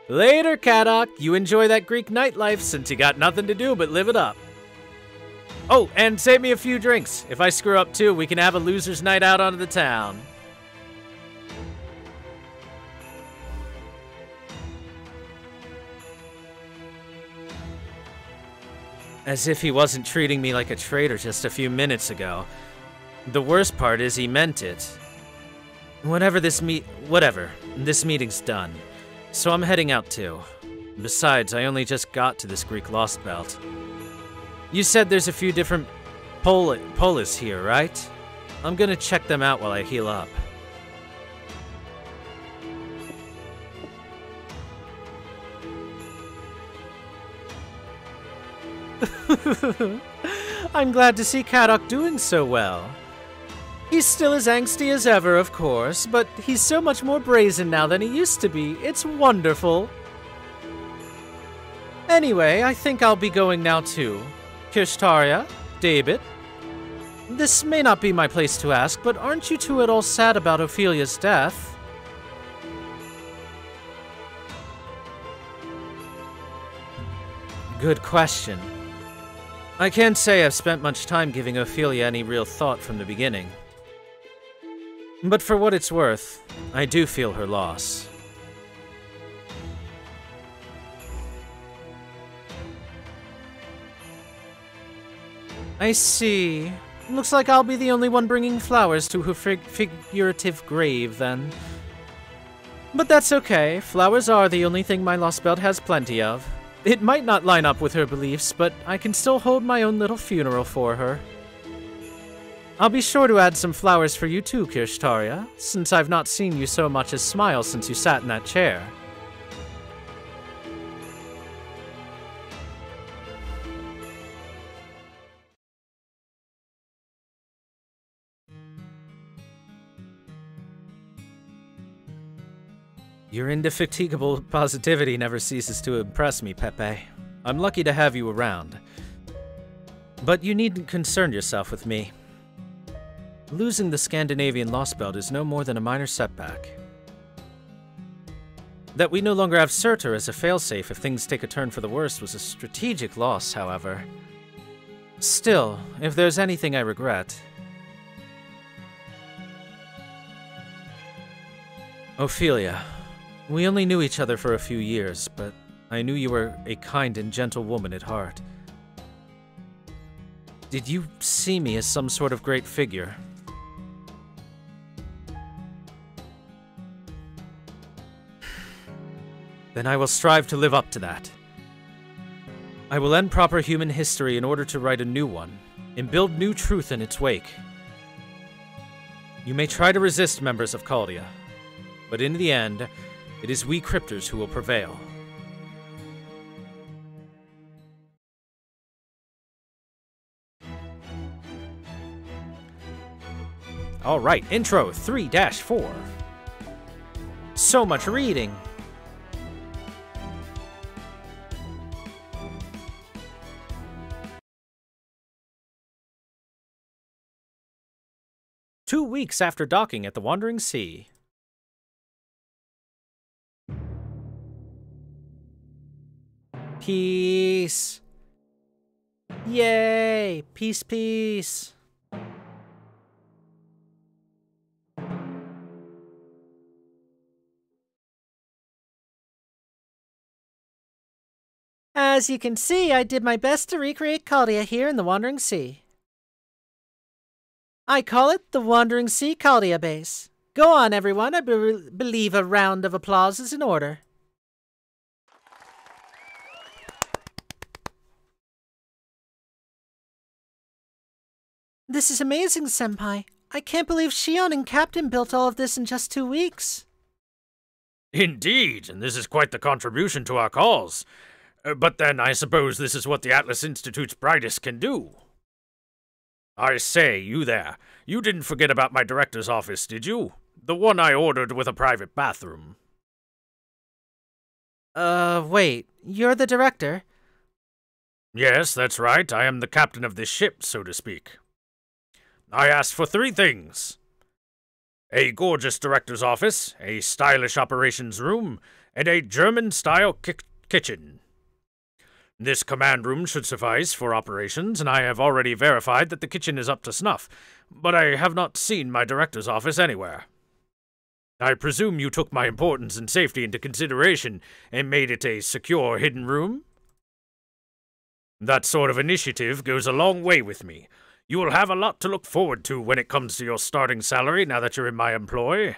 Later, Kadok. You enjoy that Greek nightlife since you got nothing to do but live it up. Oh, and save me a few drinks. If I screw up too, we can have a loser's night out onto the town. As if he wasn't treating me like a traitor just a few minutes ago. The worst part is he meant it. Whatever, this meeting's done. So I'm heading out too. Besides, I only just got to this Greek Lostbelt. You said there's a few different polis here, right? I'm gonna check them out while I heal up. I'm glad to see Kadok doing so well. He's still as angsty as ever, of course, but he's so much more brazen now than he used to be. It's wonderful. Anyway, I think I'll be going now too. Kirshtaria, David. This may not be my place to ask, but aren't you two at all sad about Ophelia's death? Good question. I can't say I've spent much time giving Ophelia any real thought from the beginning. But for what it's worth, I do feel her loss. I see. Looks like I'll be the only one bringing flowers to her figurative grave, then. But that's okay. Flowers are the only thing my Lostbelt has plenty of. It might not line up with her beliefs, but I can still hold my own little funeral for her. I'll be sure to add some flowers for you too, Kirshtaria, since I've not seen you so much as smile since you sat in that chair. Your indefatigable positivity never ceases to impress me, Pepe. I'm lucky to have you around. But you needn't concern yourself with me. Losing the Scandinavian Lostbelt is no more than a minor setback. That we no longer have Surtur as a failsafe if things take a turn for the worse was a strategic loss, however. Still, if there's anything I regret... Ophelia, we only knew each other for a few years, but I knew you were a kind and gentle woman at heart. Did you see me as some sort of great figure? Then I will strive to live up to that. I will end proper human history in order to write a new one, and build new truth in its wake. You may try to resist, members of Chaldea, but in the end, it is we cryptors who will prevail. Alright, intro 3-4. So much reading. Two weeks after docking at the Wandering Sea. Peace. Yay! Peace, peace. As you can see, I did my best to recreate Caldia here in the Wandering Sea. I call it the Wandering Sea Caldia Base. Go on, everyone. I believe a round of applause is in order. This is amazing, Senpai. I can't believe Shion and Captain built all of this in just 2 weeks. Indeed, and this is quite the contribution to our cause. But then I suppose this is what the Atlas Institute's brightest can do. I say, you there. You didn't forget about my director's office, did you? The one I ordered with a private bathroom. Wait. You're the director? Yes, that's right. I am the captain of this ship, so to speak. I asked for 3 things. A gorgeous director's office, a stylish operations room, and a German-style kitchen. This command room should suffice for operations, and I have already verified that the kitchen is up to snuff, but I have not seen my director's office anywhere. I presume you took my importance and safety into consideration and made it a secure hidden room? That sort of initiative goes a long way with me. You will have a lot to look forward to when it comes to your starting salary now that you're in my employ.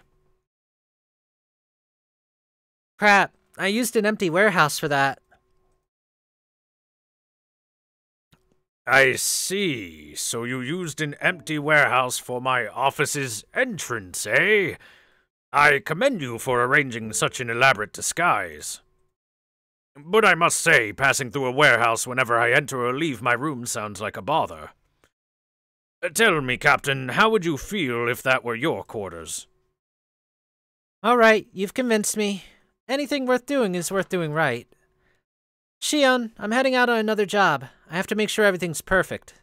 Crap, I used an empty warehouse for that. I see. So you used an empty warehouse for my office's entrance, eh? I commend you for arranging such an elaborate disguise. But I must say, passing through a warehouse whenever I enter or leave my room sounds like a bother. Tell me, Captain, how would you feel if that were your quarters? All right, you've convinced me. Anything worth doing is worth doing right. Shion, I'm heading out on another job. I have to make sure everything's perfect.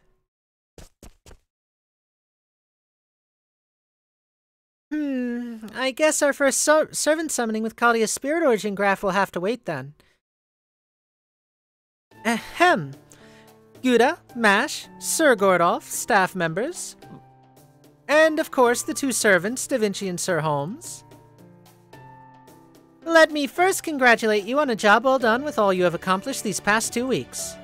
I guess our first servant summoning with Caldia's Spirit Origin graph will have to wait then. Ahem. Gouda, Mash, Sir Gordolf, staff members. And, of course, the 2 servants, Da Vinci and Sir Holmes. Let me first congratulate you on a job well done with all you have accomplished these past 2 weeks.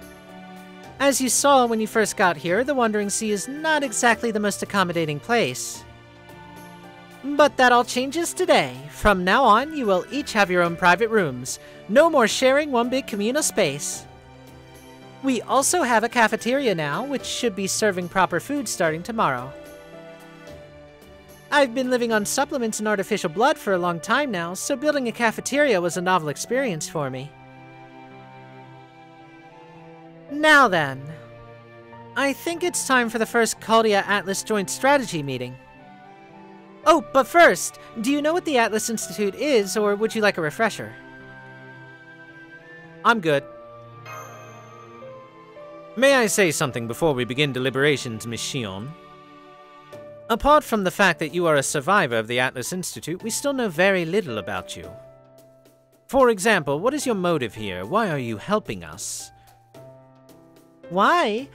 As you saw when you first got here, the Wandering Sea is not exactly the most accommodating place. But that all changes today. From now on, you will each have your own private rooms. No more sharing one big communal space. We also have a cafeteria now, which should be serving proper food starting tomorrow. I've been living on supplements and artificial blood for a long time now, so building a cafeteria was a novel experience for me. Now then, I think it's time for the first Caldia Atlas Joint Strategy meeting. Oh, but first, do you know what the Atlas Institute is, or would you like a refresher? I'm good. May I say something before we begin deliberations, Miss Shion? Apart from the fact that you are a survivor of the Atlas Institute, we still know very little about you. For example, what is your motive here? Why are you helping us? Why?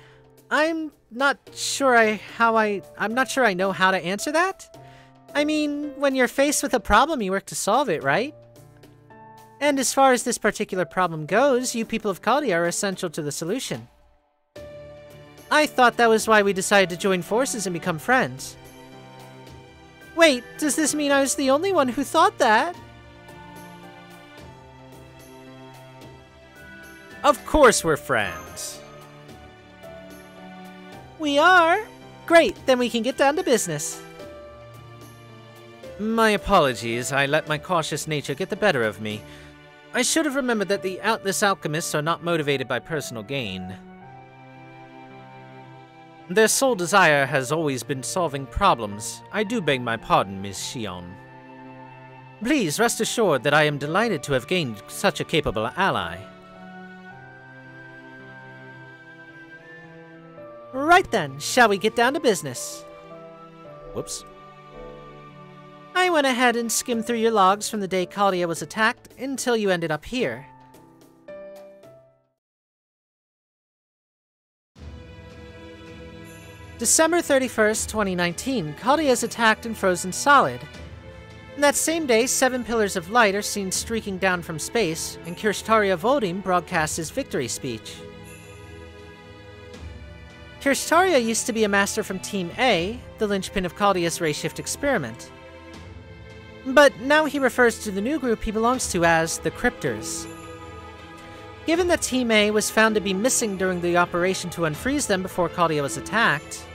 I'm not sure I know how to answer that. I mean, when you're faced with a problem, you work to solve it, right? And as far as this particular problem goes, you people of Caldia are essential to the solution. I thought that was why we decided to join forces and become friends. Wait, does this mean I was the only one who thought that? Of course we're friends. We are? Great, then we can get down to business. My apologies, I let my cautious nature get the better of me. I should have remembered that the Atlas alchemists are not motivated by personal gain. Their sole desire has always been solving problems. I do beg my pardon, Miss Shion. Please rest assured that I am delighted to have gained such a capable ally. Right then, shall we get down to business? Whoops. I went ahead and skimmed through your logs from the day Caldia was attacked until you ended up here. December 31st, 2019, Caldia is attacked and frozen solid. That same day, 7 pillars of light are seen streaking down from space, and Kirshtaria Vodim broadcasts his victory speech. Kirshtaria used to be a master from Team A, the linchpin of Caldia's Rayshift experiment. But now he refers to the new group he belongs to as the Cryptors. Given that Team A was found to be missing during the operation to unfreeze them before Caldia was attacked,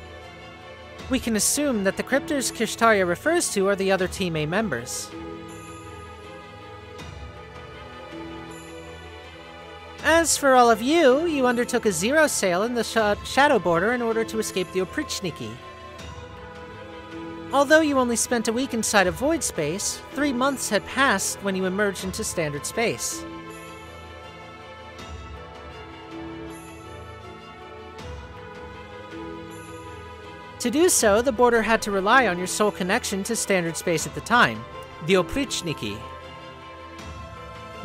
we can assume that the Cryptors Kirshtaria refers to are the other Team A members. As for all of you, you undertook a zero sail in the Shadow Border in order to escape the Oprichniki. Although you only spent a week inside of Void Space, 3 months had passed when you emerged into Standard Space. To do so, the border had to rely on your sole connection to Standard Space at the time, the Oprichniki.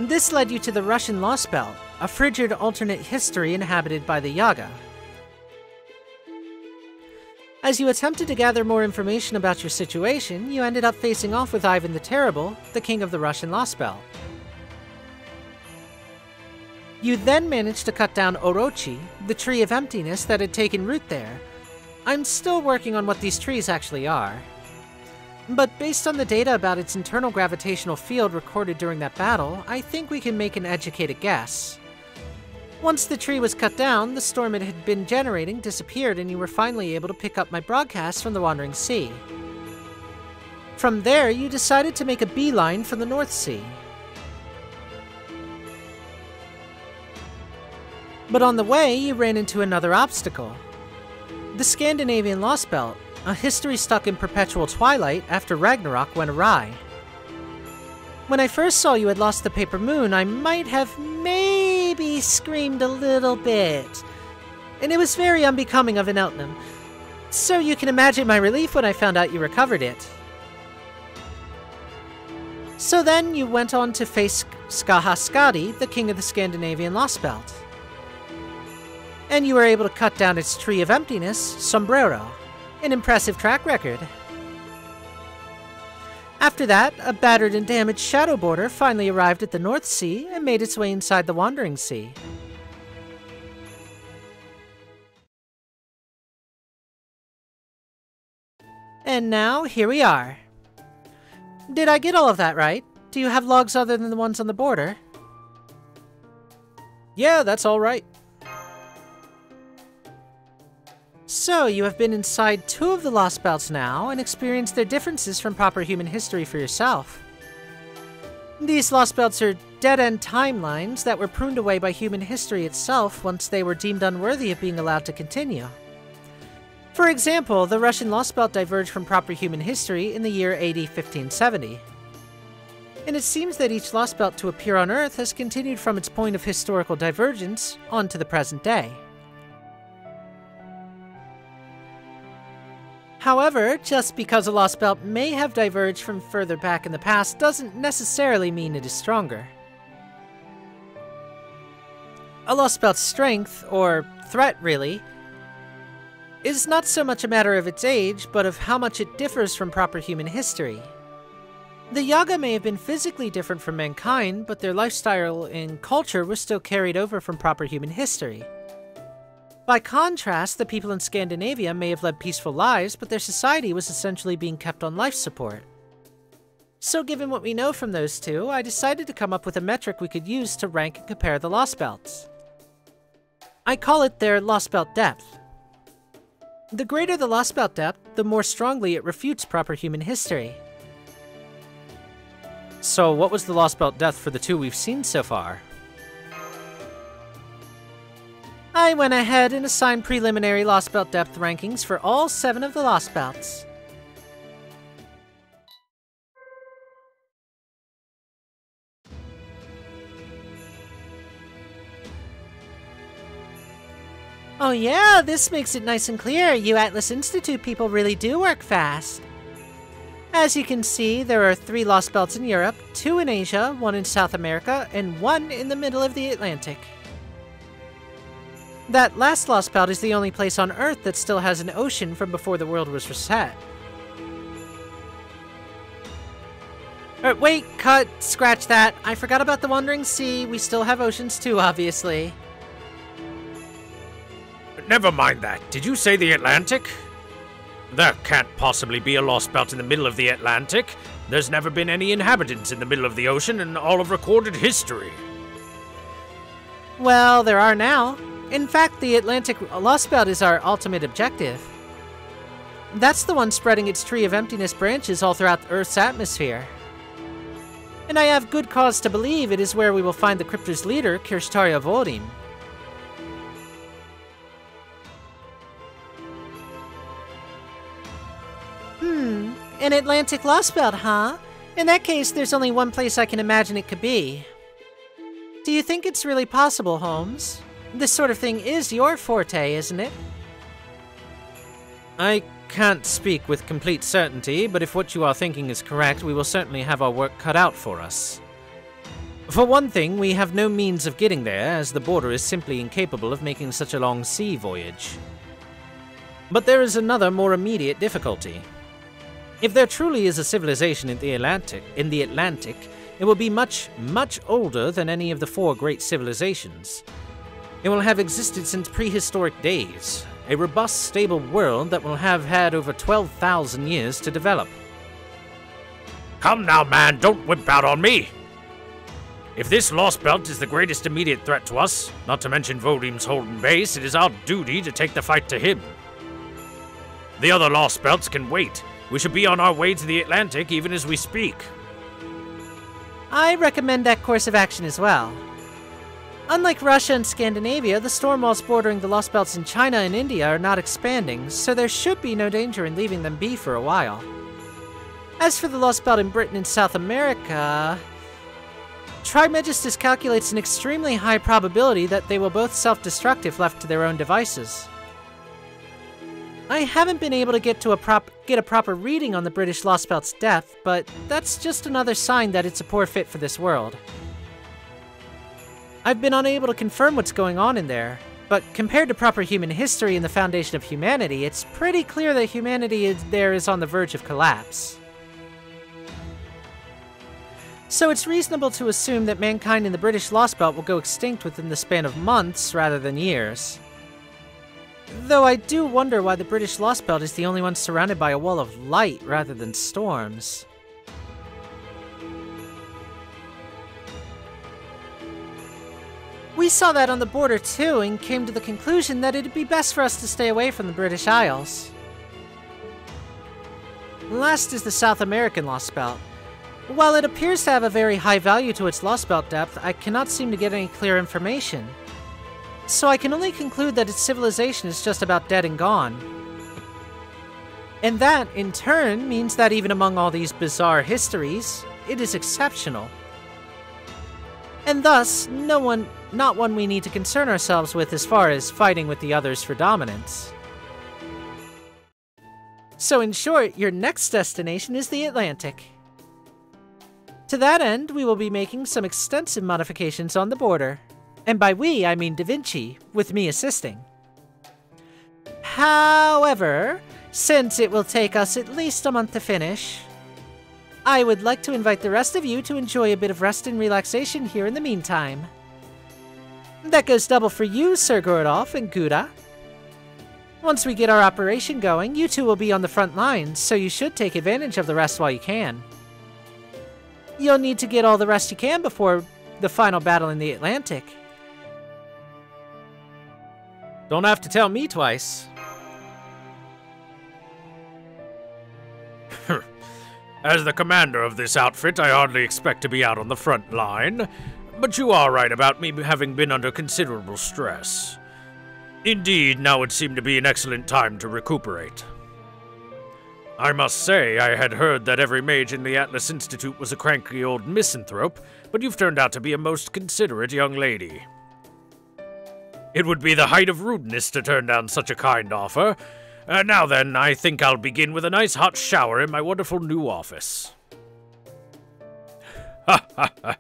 This led you to the Russian Lostbelt, a frigid alternate history inhabited by the Yaga. As you attempted to gather more information about your situation, you ended up facing off with Ivan the Terrible, the king of the Russian Lostbelt. You then managed to cut down Orochi, the tree of emptiness that had taken root there. I'm still working on what these trees actually are. But based on the data about its internal gravitational field recorded during that battle, I think we can make an educated guess. Once the tree was cut down, the storm it had been generating disappeared and you were finally able to pick up my broadcast from the Wandering Sea. From there, you decided to make a beeline for the North Sea. But on the way, you ran into another obstacle. The Scandinavian Lostbelt, a history stuck in perpetual twilight after Ragnarok went awry. When I first saw you had lost the Paper Moon, I might have maybe screamed a little bit, and it was very unbecoming of an Eltnum, so you can imagine my relief when I found out you recovered it. So then you went on to face Skahaskadi, the king of the Scandinavian Lostbelt. And you were able to cut down its tree of emptiness, Sombrero. An impressive track record. After that, a battered and damaged Shadow Border finally arrived at the North Sea and made its way inside the Wandering Sea. And now, here we are. Did I get all of that right? Do you have logs other than the ones on the border? Yeah, that's all right. So, you have been inside 2 of the Lostbelts now, and experienced their differences from proper human history for yourself. These Lostbelts are dead-end timelines that were pruned away by human history itself once they were deemed unworthy of being allowed to continue. For example, the Russian Lostbelt diverged from proper human history in the year AD 1570. And it seems that each Lostbelt to appear on Earth has continued from its point of historical divergence on to the present day. However, just because a Lostbelt may have diverged from further back in the past doesn't necessarily mean it is stronger. A Lostbelt's strength, or threat really, is not so much a matter of its age, but of how much it differs from proper human history. The Yaga may have been physically different from mankind, but their lifestyle and culture was still carried over from proper human history. By contrast, the people in Scandinavia may have led peaceful lives, but their society was essentially being kept on life support. So given what we know from those two, I decided to come up with a metric we could use to rank and compare the Lostbelts. I call it their Lostbelt depth. The greater the Lostbelt depth, the more strongly it refutes proper human history. So what was the Lostbelt depth for the 2 we've seen so far? I went ahead and assigned preliminary Lostbelt depth rankings for all 7 of the Lostbelts. Oh yeah, this makes it nice and clear. You Atlas Institute people really do work fast. As you can see, there are 3 Lostbelts in Europe, 2 in Asia, 1 in South America, and 1 in the middle of the Atlantic. That last Lostbelt is the only place on Earth that still has an ocean from before the world was reset. Wait, cut, scratch that. I forgot about the Wandering Sea. We still have oceans too, obviously. Never mind that. Did you say the Atlantic? There can't possibly be a Lostbelt in the middle of the Atlantic. There's never been any inhabitants in the middle of the ocean in all of recorded history. Well, there are now. In fact, the Atlantic Lostbelt is our ultimate objective. That's the one spreading its tree of emptiness branches all throughout Earth's atmosphere. And I have good cause to believe it is where we will find the Cryptor's leader, Kirshtaria Vodim. An Atlantic Lostbelt, huh? In that case, there's only one place I can imagine it could be. Do you think it's really possible, Holmes? This sort of thing is your forte, isn't it? I can't speak with complete certainty, but if what you are thinking is correct, we will certainly have our work cut out for us. For one thing, we have no means of getting there, as the border is simply incapable of making such a long sea voyage. But there is another, more immediate difficulty. If there truly is a civilization in the Atlantic, it will be much, much older than any of the 4 great civilizations. It will have existed since prehistoric days, a robust, stable world that will have had over 12,000 years to develop. Come now, man, don't wimp out on me! If this Lostbelt is the greatest immediate threat to us, not to mention Vodim's holding base, it is our duty to take the fight to him. The other Lostbelts can wait. We should be on our way to the Atlantic even as we speak. I recommend that course of action as well. Unlike Russia and Scandinavia, the storm walls bordering the Lostbelts in China and India are not expanding, so there should be no danger in leaving them be for a while. As for the Lostbelt in Britain and South America, Trimegistus calculates an extremely high probability that they will both self-destruct if left to their own devices. I haven't been able to get a proper reading on the British Lostbelt's depth, but that's just another sign that it's a poor fit for this world. I've been unable to confirm what's going on in there, but compared to proper human history and the foundation of humanity, it's pretty clear that humanity is on the verge of collapse. So it's reasonable to assume that mankind in the British Lostbelt will go extinct within the span of months rather than years. Though I do wonder why the British Lostbelt is the only one surrounded by a wall of light rather than storms. We saw that on the border too, and came to the conclusion that it'd be best for us to stay away from the British Isles. Last is the South American Lostbelt. While it appears to have a very high value to its Lostbelt depth, I cannot seem to get any clear information. So I can only conclude that its civilization is just about dead and gone. And that, in turn, means that even among all these bizarre histories, it is exceptional. And thus, not one we need to concern ourselves with as far as fighting with the others for dominance. So in short, your next destination is the Atlantic. To that end, we will be making some extensive modifications on the border. And by we, I mean Da Vinci, with me assisting. However, since it will take us at least a month to finish, I would like to invite the rest of you to enjoy a bit of rest and relaxation here in the meantime. That goes double for you, Sir Gordolf and Gouda. Once we get our operation going, you two will be on the front lines, so you should take advantage of the rest while you can. You'll need to get all the rest you can before the final battle in the Atlantic. Don't have to tell me twice. As the commander of this outfit, I hardly expect to be out on the front line, but you are right about me having been under considerable stress. Indeed, now would seem to be an excellent time to recuperate. I must say, I had heard that every mage in the Atlas Institute was a cranky old misanthrope, but you've turned out to be a most considerate young lady. It would be the height of rudeness to turn down such a kind offer. Now then, I think I'll begin with a nice hot shower in my wonderful new office. Ha ha ha!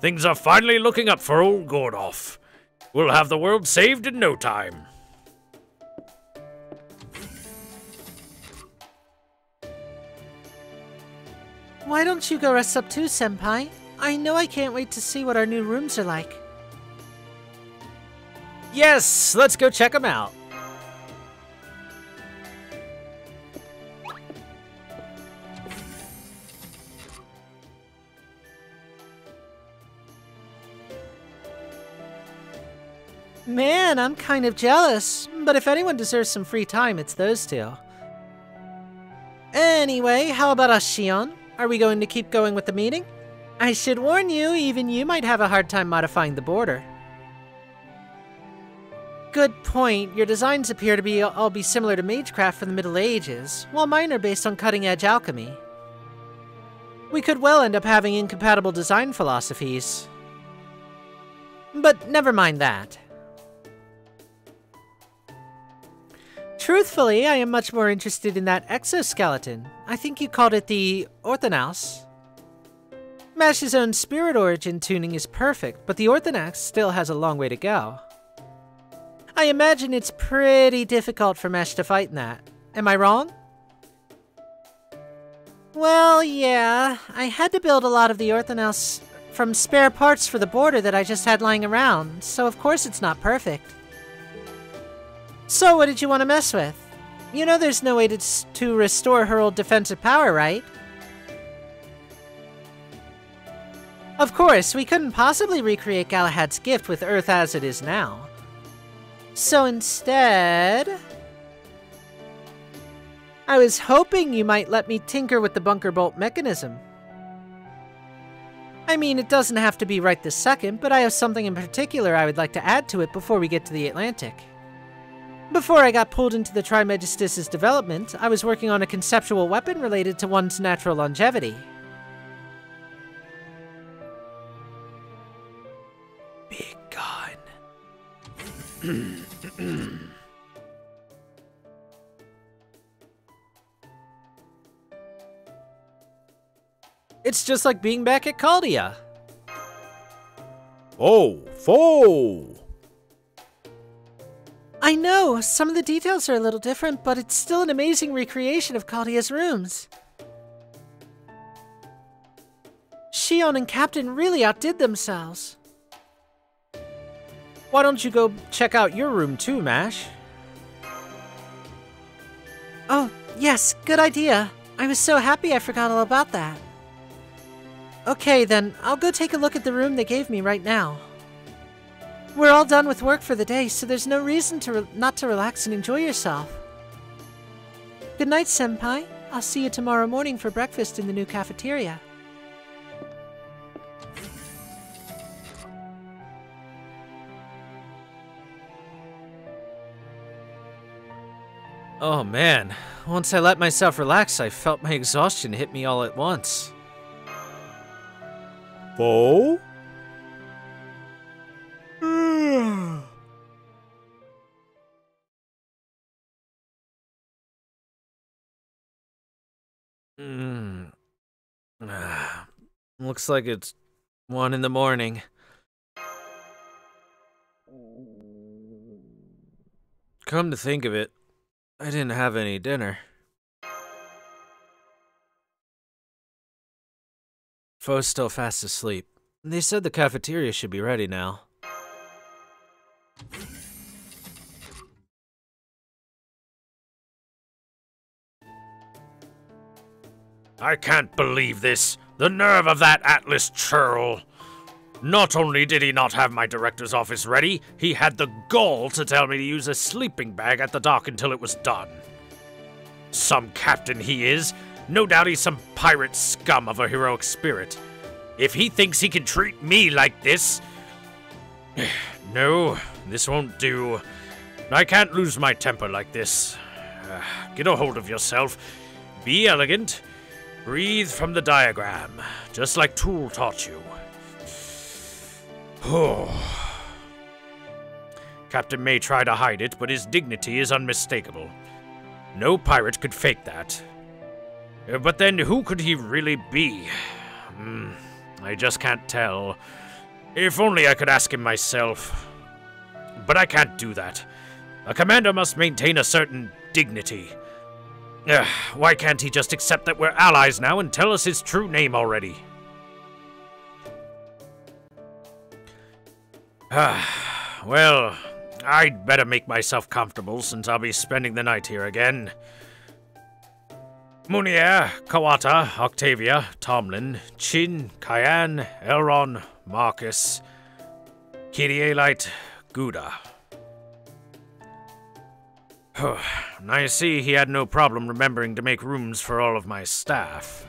Things are finally looking up for old Gordolf. We'll have the world saved in no time. Why don't you go rest up too, Senpai? I know I can't wait to see what our new rooms are like. Yes, let's go check them out. Man, I'm kind of jealous, but if anyone deserves some free time, it's those two. Anyway, how about us, Shion? Are we going to keep going with the meeting? I should warn you, even you might have a hard time modifying the border. Good point. Your designs appear to all be similar to magecraft from the Middle Ages, while mine are based on cutting-edge alchemy. We could well end up having incompatible design philosophies. But never mind that. Truthfully, I am much more interested in that exoskeleton. I think you called it the Orthonaus. Mash's own spirit origin tuning is perfect, but the Orthonax still has a long way to go. I imagine it's pretty difficult for Mash to fight in that. Am I wrong? Well, yeah. I had to build a lot of the Orthonaus from spare parts for the border that I just had lying around, so of course it's not perfect. So what did you want to mess with? You know there's no way to restore her old defensive power, right? Of course, we couldn't possibly recreate Galahad's gift with Earth as it is now. So instead... I was hoping you might let me tinker with the bunker bolt mechanism. I mean, it doesn't have to be right this second, but I have something in particular I would like to add to it before we get to the Atlantic. Before I got pulled into the Trimegistus' development, I was working on a conceptual weapon related to one's natural longevity. Big gun. It's just like being back at Caldia. Oh, foe! I know, some of the details are a little different, but it's still an amazing recreation of Caldia's rooms. Shion and Captain really outdid themselves. Why don't you go check out your room too, Mash? Oh, yes, good idea. I was so happy I forgot all about that. Okay then, I'll go take a look at the room they gave me right now. We're all done with work for the day, so there's no reason to not to relax and enjoy yourself. Good night, Senpai. I'll see you tomorrow morning for breakfast in the new cafeteria. Oh man, once I let myself relax, I felt my exhaustion hit me all at once. Foe? Looks like it's 1 in the morning. Come to think of it, I didn't have any dinner. Foe's still fast asleep. They said the cafeteria should be ready now. I can't believe this. The nerve of that Atlas churl. Not only did he not have my director's office ready, he had the gall to tell me to use a sleeping bag at the dock until it was done. Some captain he is. No doubt he's some pirate scum of a heroic spirit. If he thinks he can treat me like this... No, this won't do. I can't lose my temper like this. Get a hold of yourself. Be elegant. Breathe from the diagram, just like Tool taught you. Captain may try to hide it, but his dignity is unmistakable. No pirate could fake that. But then who could he really be? I just can't tell. If only I could ask him myself. but I can't do that. A commander must maintain a certain dignity. Why can't he just accept that we're allies now and tell us his true name already? Well, I'd better make myself comfortable since I'll be spending the night here again. Munier, Kawata, Octavia, Tomlin, Chin, Kyan, Elron, Marcus, Kirielite, Gouda. I see he had no problem remembering to make rooms for all of my staff.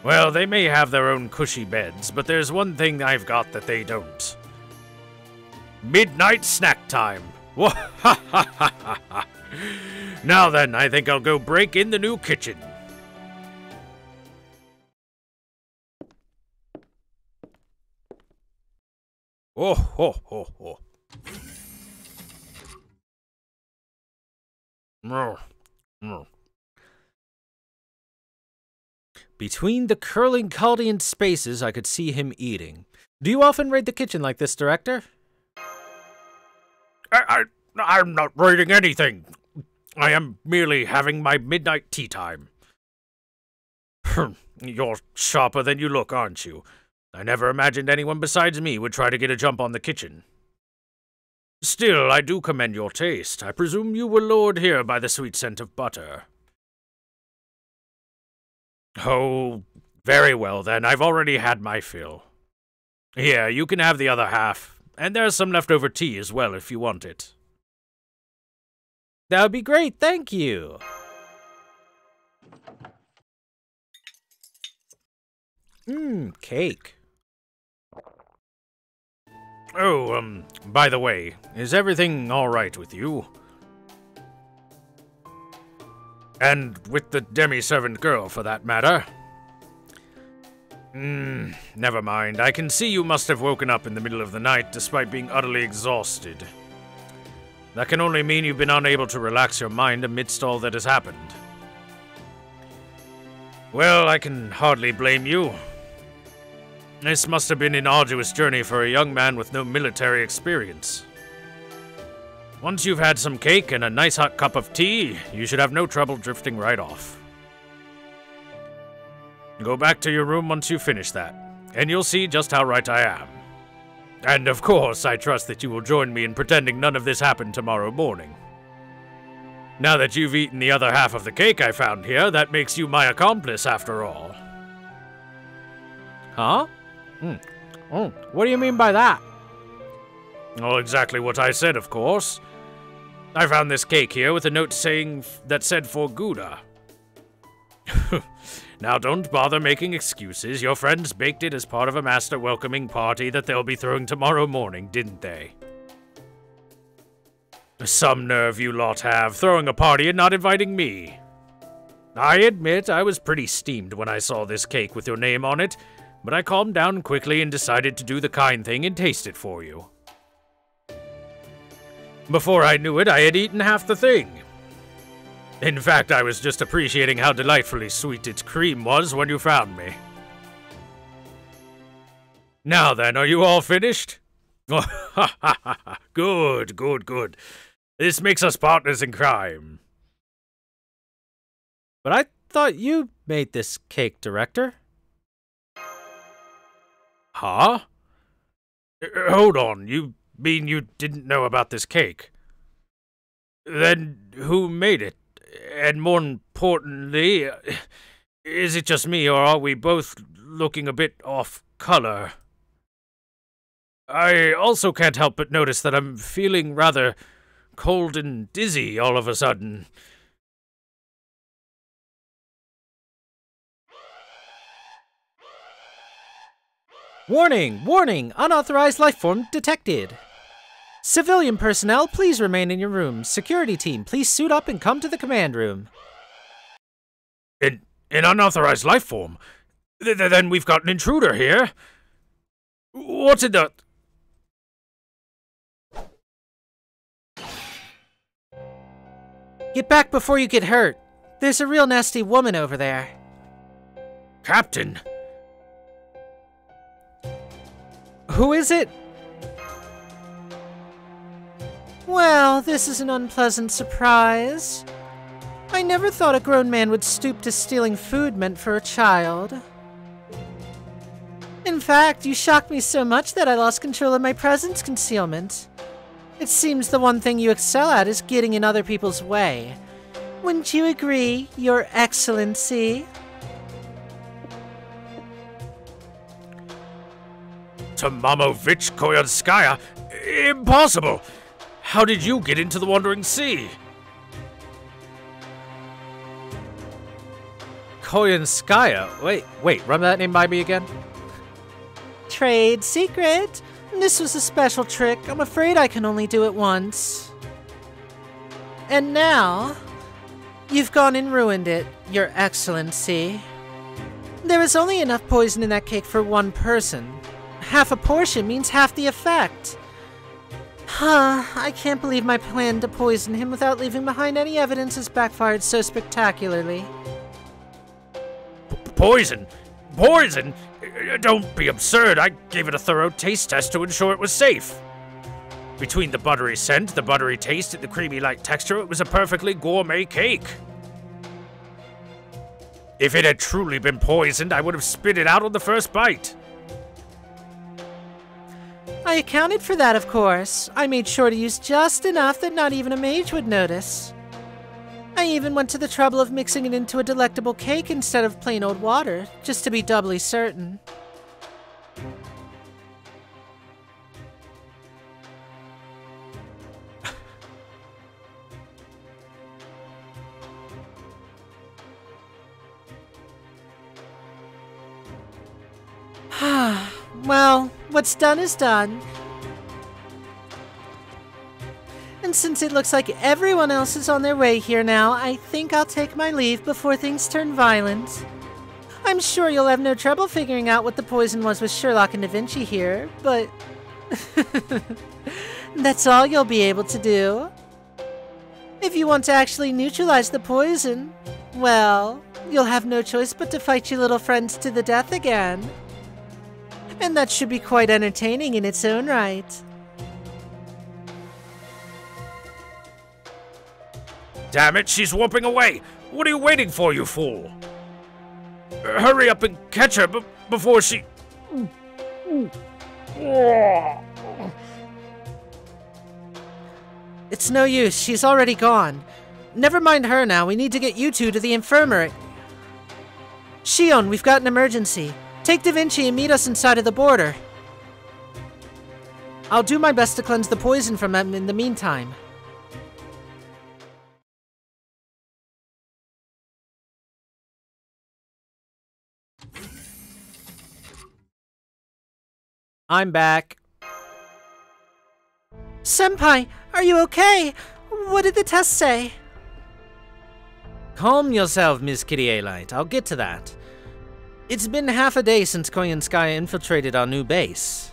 Well, they may have their own cushy beds, but there's one thing I've got that they don't. Midnight snack time. Now then, I think I'll go break in the new kitchen. Oh, ho, ho, ho. Between the curling Chaldean spaces, I could see him eating. Do you often raid the kitchen like this, Director? I'm not raiding anything. I am merely having my midnight tea time. You're sharper than you look, aren't you? I never imagined anyone besides me would try to get a jump on the kitchen. Still, I do commend your taste. I presume you were lured here by the sweet scent of butter. Oh, very well then. I've already had my fill. Here, you can have the other half. And there's some leftover tea as well if you want it. That would be great, thank you. Cake. Oh, by the way, is everything all right with you? And with the demi-servant girl, for that matter? Never mind. I can see you must have woken up in the middle of the night despite being utterly exhausted. That can only mean you've been unable to relax your mind amidst all that has happened. Well, I can hardly blame you. This must have been an arduous journey for a young man with no military experience. Once you've had some cake and a nice hot cup of tea, you should have no trouble drifting right off. Go back to your room once you finish that, and you'll see just how right I am. And of course, I trust that you will join me in pretending none of this happened tomorrow morning. Now that you've eaten the other half of the cake I found here, that makes you my accomplice after all. Huh? What do you mean by that? Well, exactly what I said, of course. I found this cake here with a note that said for Gouda. Now don't bother making excuses. Your friends baked it as part of a master welcoming party that they'll be throwing tomorrow morning, didn't they? Some nerve you lot have, throwing a party and not inviting me. I admit I was pretty steamed when I saw this cake with your name on it, but I calmed down quickly and decided to do the kind thing and taste it for you. Before I knew it, I had eaten half the thing. In fact, I was just appreciating how delightfully sweet its cream was when you found me. Now then, are you all finished? Good, good, good. This makes us partners in crime. But I thought you made this cake, Director. Huh? Hold on, you mean you didn't know about this cake? Then who made it? And more importantly, is it just me, or are we both looking a bit off color? I also can't help but notice that I'm feeling rather cold and dizzy all of a sudden. Warning! Warning! Unauthorized lifeform detected! Civilian personnel, please remain in your rooms. Security team, please suit up and come to the command room. An unauthorized life form? Then we've got an intruder here. What's in the... Get back before you get hurt. There's a real nasty woman over there. Captain? Who is it? Well, this is an unpleasant surprise. I never thought a grown man would stoop to stealing food meant for a child. In fact, you shocked me so much that I lost control of my presence concealment. It seems the one thing you excel at is getting in other people's way. Wouldn't you agree, Your Excellency? To Mamovich Koyanskaya? Impossible! How did you get into the Wandering Sea? Koyanskaya? Wait, run that name by me again? Trade secret. This was a special trick. I'm afraid I can only do it once. And now, you've gone and ruined it, Your Excellency. There is only enough poison in that cake for one person. Half a portion means half the effect. I can't believe my plan to poison him without leaving behind any evidence has backfired so spectacularly. Poison? Poison? Don't be absurd. I gave it a thorough taste test to ensure it was safe. Between the buttery scent, the buttery taste, and the creamy light texture, it was a perfectly gourmet cake. If it had truly been poisoned, I would have spit it out on the first bite. I accounted for that, of course. I made sure to use just enough that not even a mage would notice. I even went to the trouble of mixing it into a delectable cake instead of plain old water, just to be doubly certain. Well, what's done is done. And since it looks like everyone else is on their way here now, I think I'll take my leave before things turn violent. I'm sure you'll have no trouble figuring out what the poison was with Sherlock and Da Vinci here, but that's all you'll be able to do. If you want to actually neutralize the poison, well, you'll have no choice but to fight your little friends to the death again. And that should be quite entertaining in its own right. Damn it, she's warping away! What are you waiting for, you fool? Hurry up and catch her before she... It's no use, she's already gone. Never mind her now, we need to get you two to the infirmary. Shion, we've got an emergency. Take Da Vinci and meet us inside of the border. I'll do my best to cleanse the poison from him in the meantime. I'm back. Senpai, are you okay? What did the test say? Calm yourself, Miss Kitty A-Light. I'll get to that. It's been half a day since Koyanskaya infiltrated our new base.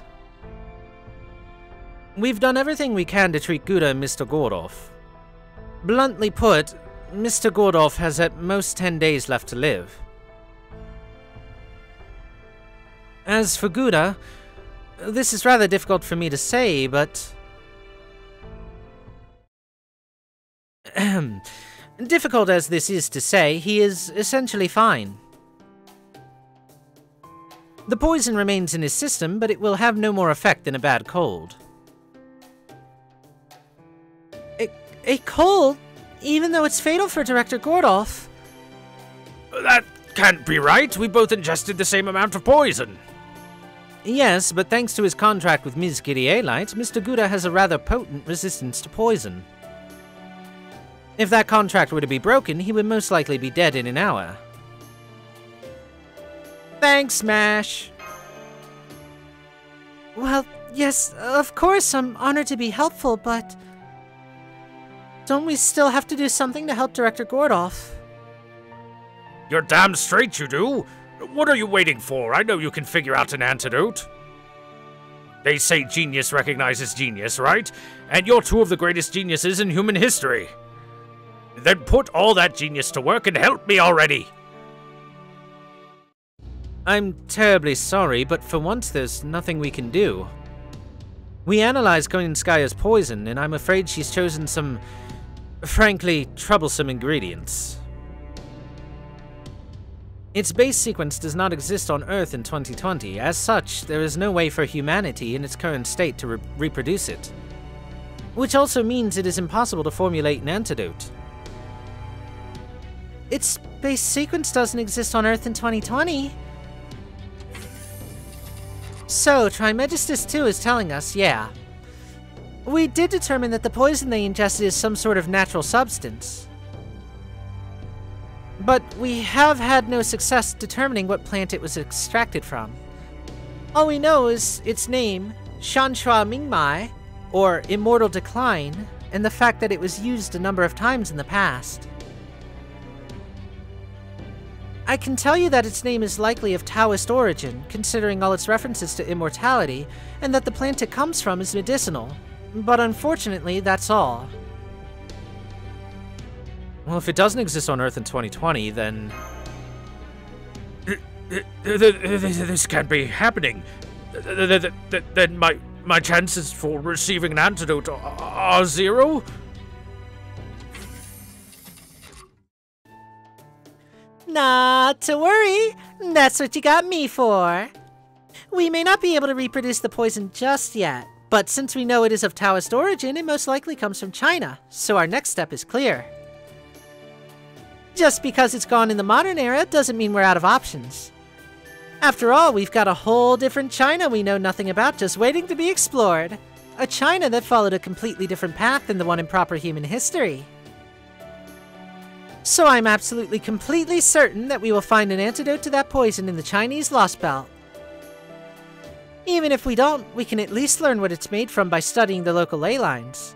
We've done everything we can to treat Gouda and Mr. Gordov. Bluntly put, Mr. Gordov has at most 10 days left to live. As for Gouda, this is rather difficult for me to say, but... difficult as this is to say, he is essentially fine. The poison remains in his system, but it will have no more effect than a bad cold. A cold? Even though it's fatal for Director Gordov? That can't be right. We both ingested the same amount of poison. Yes, but thanks to his contract with Ms. Kitty A-Light, Mr. Gouda has a rather potent resistance to poison. If that contract were to be broken, he would most likely be dead in an hour. Thanks, Smash! Well, yes, of course, I'm honored to be helpful, but... don't we still have to do something to help Director Gordov? You're damn straight you do. What are you waiting for? I know you can figure out an antidote. They say genius recognizes genius, right? And you're two of the greatest geniuses in human history. Then put all that genius to work and help me already. I'm terribly sorry, but for once there's nothing we can do. We analyzed Koninskaya's poison, and I'm afraid she's chosen some, frankly, troublesome ingredients. Its base sequence does not exist on Earth in 2020. As such, there is no way for humanity in its current state to reproduce it. Which also means it is impossible to formulate an antidote. Its base sequence doesn't exist on Earth in 2020. So, Trismegistus 2 is telling us, yeah. We did determine that the poison they ingested is some sort of natural substance. But we have had no success determining what plant it was extracted from. All we know is its name, Shanshua Mingmai, or Immortal Decline, and the fact that it was used a number of times in the past. I can tell you that its name is likely of Taoist origin, considering all its references to immortality, and that the plant it comes from is medicinal. But unfortunately, that's all. Well, if it doesn't exist on Earth in 2020, then... This can't be happening. Then my chances for receiving an antidote are zero? Not to worry, that's what you got me for. We may not be able to reproduce the poison just yet, but since we know it is of Taoist origin, it most likely comes from China, so our next step is clear. Just because it's gone in the modern era doesn't mean we're out of options. After all, we've got a whole different China we know nothing about just waiting to be explored. A China that followed a completely different path than the one in proper human history. So I'm absolutely completely certain that we will find an antidote to that poison in the Chinese Lostbelt. Even if we don't, we can at least learn what it's made from by studying the local ley lines.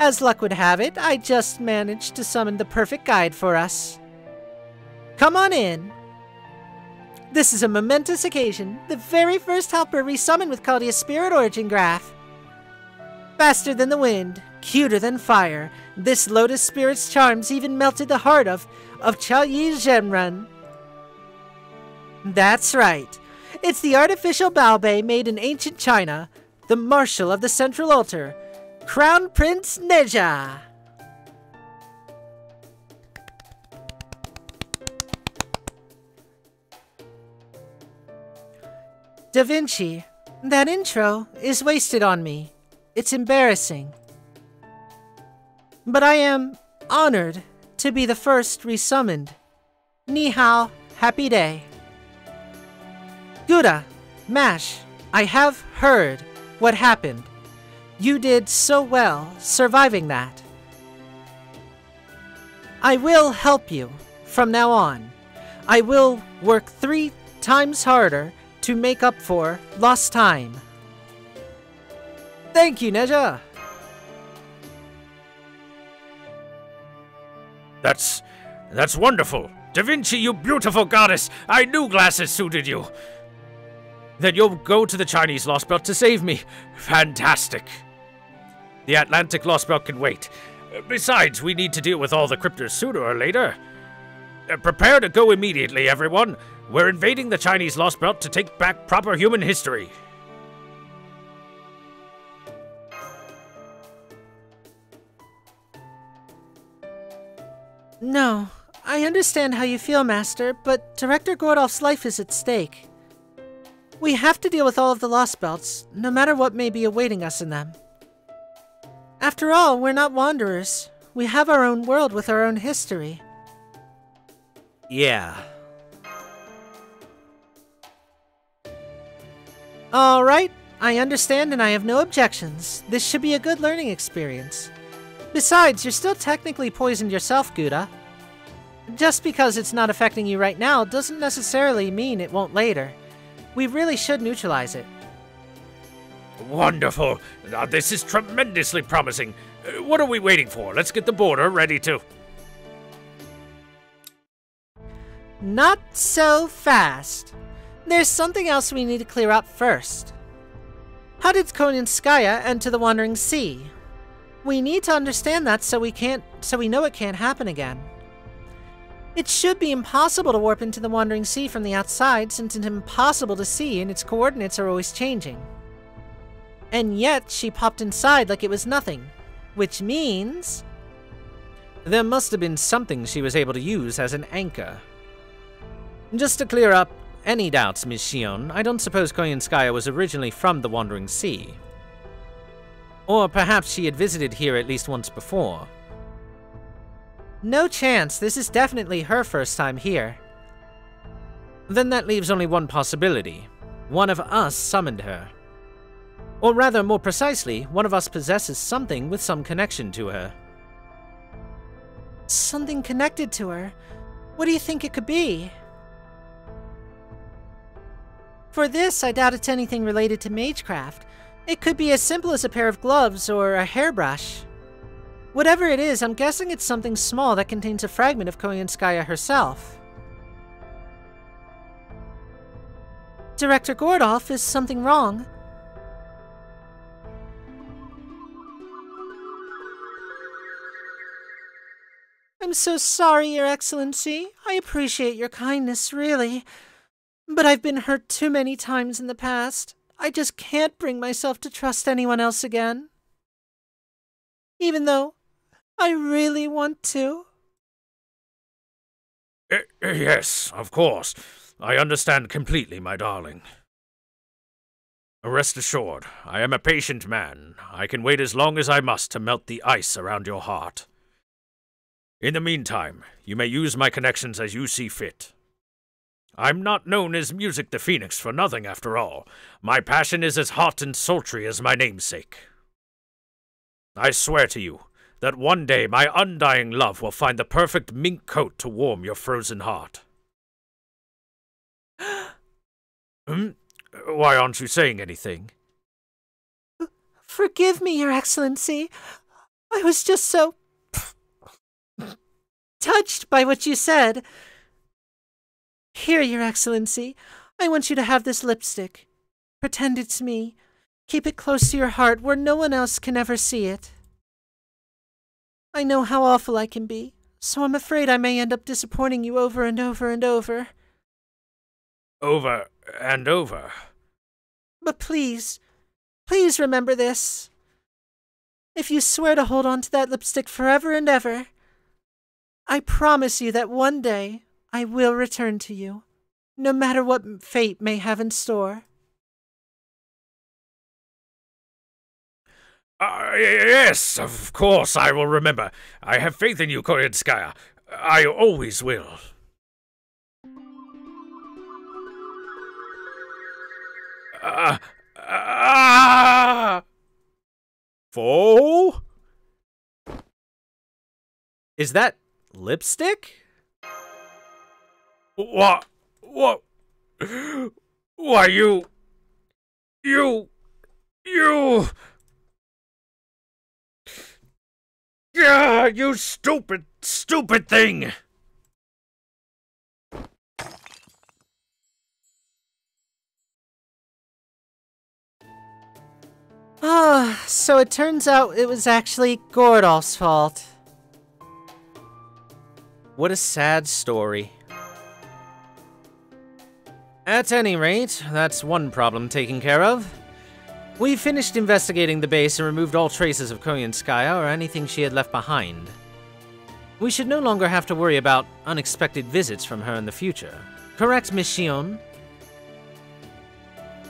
As luck would have it, I just managed to summon the perfect guide for us. Come on in. This is a momentous occasion. The very first helper resummoned with Caldia's spirit origin graph. Faster than the wind, cuter than fire, this lotus spirit's charms even melted the heart of Chao Yi Zhenren. That's right. It's the artificial Baobei made in ancient China, the marshal of the central altar, Crown Prince Neja. Da Vinci, that intro is wasted on me. It's embarrassing. But I am honored to be the first resummoned. Ni hao, happy day. Gouda, Mash, I have heard what happened. You did so well surviving that. I will help you from now on. I will work 3 times harder to make up for lost time. Thank you, Neja. That's wonderful. Da Vinci, you beautiful goddess. I knew glasses suited you. Then you'll go to the Chinese Lostbelt to save me. Fantastic. The Atlantic Lostbelt can wait. Besides, we need to deal with all the cryptors sooner or later. Prepare to go immediately, everyone. We're invading the Chinese Lostbelt to take back proper human history. No, I understand how you feel, Master, but Director Gordolf's life is at stake. We have to deal with all of the Lostbelts, no matter what may be awaiting us in them. After all, we're not wanderers. We have our own world with our own history. Yeah. Alright, I understand and I have no objections. This should be a good learning experience. Besides, you're still technically poisoned yourself, Gouda. Just because it's not affecting you right now doesn't necessarily mean it won't later. We really should neutralize it. Wonderful. Now, this is tremendously promising. What are we waiting for? Let's get the border ready to... Not so fast. There's something else we need to clear up first. How did Koninskaya enter the Wandering Sea? We need to understand that so we know it can't happen again. It should be impossible to warp into the Wandering Sea from the outside since it's impossible to see and its coordinates are always changing. And yet, she popped inside like it was nothing. Which means... There must have been something she was able to use as an anchor. Just to clear up any doubts, Miss Shion, I don't suppose Koyanskaya was originally from the Wandering Sea. Or perhaps she had visited here at least once before. No chance, this is definitely her first time here. Then that leaves only one possibility. One of us summoned her. Or rather, more precisely, one of us possesses something with some connection to her. Something connected to her? What do you think it could be? For this, I doubt it's anything related to magecraft. It could be as simple as a pair of gloves or a hairbrush. Whatever it is, I'm guessing it's something small that contains a fragment of Koyanskaya herself. Director Gordolf, is something wrong? I'm so sorry, Your Excellency. I appreciate your kindness, really. But I've been hurt too many times in the past. I just can't bring myself to trust anyone else again. Even though I really want to. Yes, of course. I understand completely, my darling. Rest assured, I am a patient man. I can wait as long as I must to melt the ice around your heart. In the meantime, you may use my connections as you see fit. I'm not known as Music the Phoenix for nothing, after all. My passion is as hot and sultry as my namesake. I swear to you that one day my undying love will find the perfect mink coat to warm your frozen heart. Why aren't you saying anything? Forgive me, Your Excellency. I was just so touched by what you said. Here, Your Excellency, I want you to have this lipstick. Pretend it's me. Keep it close to your heart where no one else can ever see it. I know how awful I can be, so I'm afraid I may end up disappointing you over and over and over. Over and over? But please, please remember this. If you swear to hold on to that lipstick forever and ever, I promise you that one day I will return to you, no matter what fate may have in store. Yes, of course I will remember. I have faith in you, Koyanskaya. I always will. Foe? Is that lipstick? What? Why, you... Yeah, you stupid thing! Ah, so it turns out it was actually Gordolf's fault. What a sad story. At any rate, that's one problem taken care of. We finished investigating the base and removed all traces of Koyanskaya or anything she had left behind. We should no longer have to worry about unexpected visits from her in the future. Correct, Miss Shion?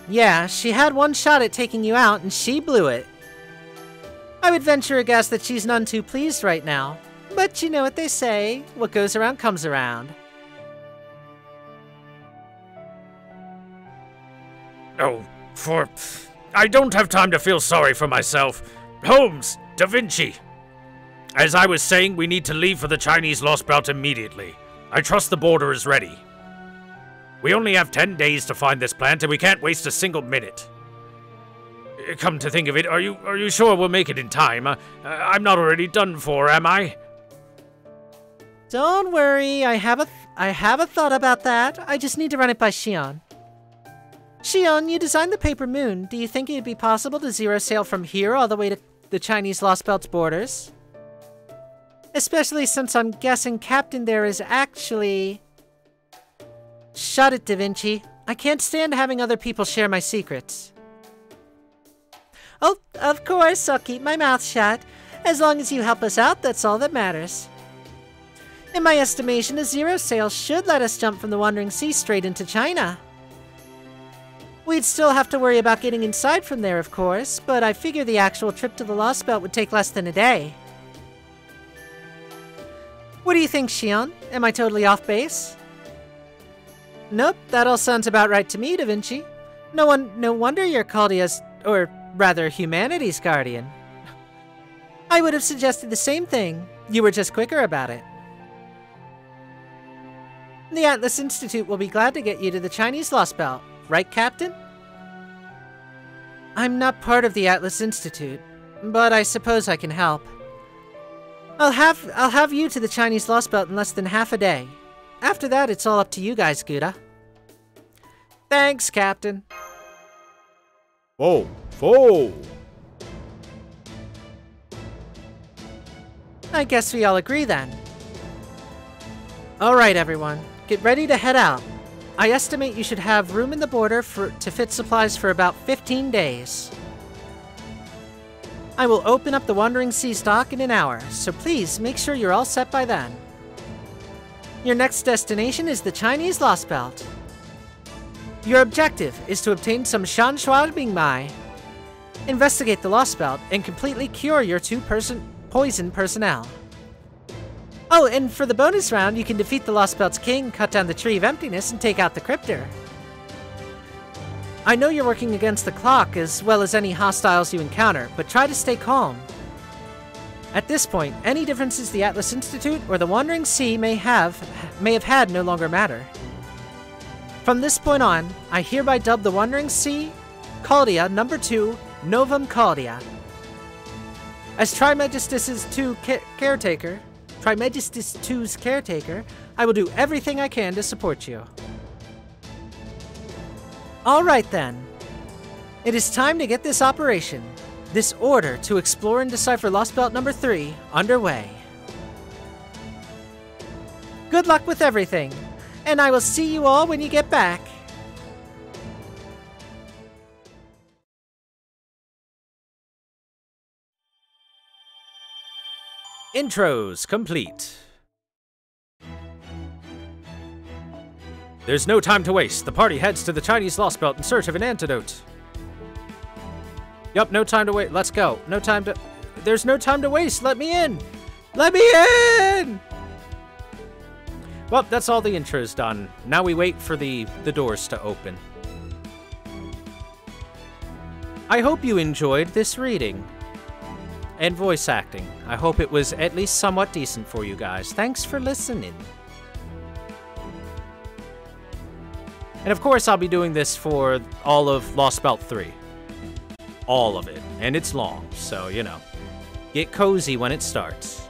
Yeah, she had one shot at taking you out and she blew it. I would venture a guess that she's none too pleased right now. But you know what they say, what goes around comes around. Oh, I don't have time to feel sorry for myself. Holmes, Da Vinci. As I was saying, we need to leave for the Chinese Lostbelt immediately. I trust the border is ready. We only have 10 days to find this plant, and we can't waste a single minute. Come to think of it, are you sure we'll make it in time? I'm not already done for, am I? Don't worry, I have a thought about that. I just need to run it by Shion. Shion, you designed the paper moon. Do you think it would be possible to zero sail from here all the way to the Chinese Lostbelt's borders? Especially since I'm guessing Captain there is actually... Shut it, Da Vinci. I can't stand having other people share my secrets. Oh, of course, I'll keep my mouth shut. As long as you help us out, that's all that matters. In my estimation, a zero sale should let us jump from the Wandering Sea straight into China. We'd still have to worry about getting inside from there, of course, but I figure the actual trip to the Lostbelt would take less than a day. What do you think, Xion? Am I totally off base? Nope, that all sounds about right to me, Da Vinci. No wonder you're called as, or rather, humanity's guardian. I would have suggested the same thing. You were just quicker about it. The Atlas Institute will be glad to get you to the Chinese Lostbelt, right, Captain? I'm not part of the Atlas Institute, but I suppose I can help. I'll have you to the Chinese Lostbelt in less than half a day. After that, it's all up to you guys, Gouda. Thanks, Captain. Whoa, whoa! I guess we all agree then. Alright, everyone. Get ready to head out. I estimate you should have room in the border to fit supplies for about 15 days. I will open up the Wandering Sea stock in an hour, so please make sure you're all set by then. Your next destination is the Chinese Lostbelt. Your objective is to obtain some Shanshui Mingmai, investigate the Lostbelt, and completely cure your poison personnel. Oh, and for the bonus round, you can defeat the Lostbelt's king, cut down the Tree of Emptiness, and take out the Cryptor. I know you're working against the clock as well as any hostiles you encounter, but try to stay calm. At this point, any differences the Atlas Institute or the Wandering Sea may have had no longer matter. From this point on, I hereby dub the Wandering Sea Caldia No. 2 Novum Caldia. As Trimegistus 2's caretaker, I will do everything I can to support you. Alright then. It is time to get this operation, this order to explore and decipher Lostbelt No. 3, underway. Good luck with everything, and I will see you all when you get back. Intros complete. There's no time to waste. The party heads to the Chinese Lostbelt in search of an antidote. Yup, no time to wait. Let's go. There's no time to waste. Let me in. Let me in! Well, that's all the intros done. Now we wait for the doors to open. I hope you enjoyed this reading. And voice acting. I hope it was at least somewhat decent for you guys. Thanks for listening. And of course, I'll be doing this for all of Lostbelt 3. All of it. And it's long, so, you know. Get cozy when it starts.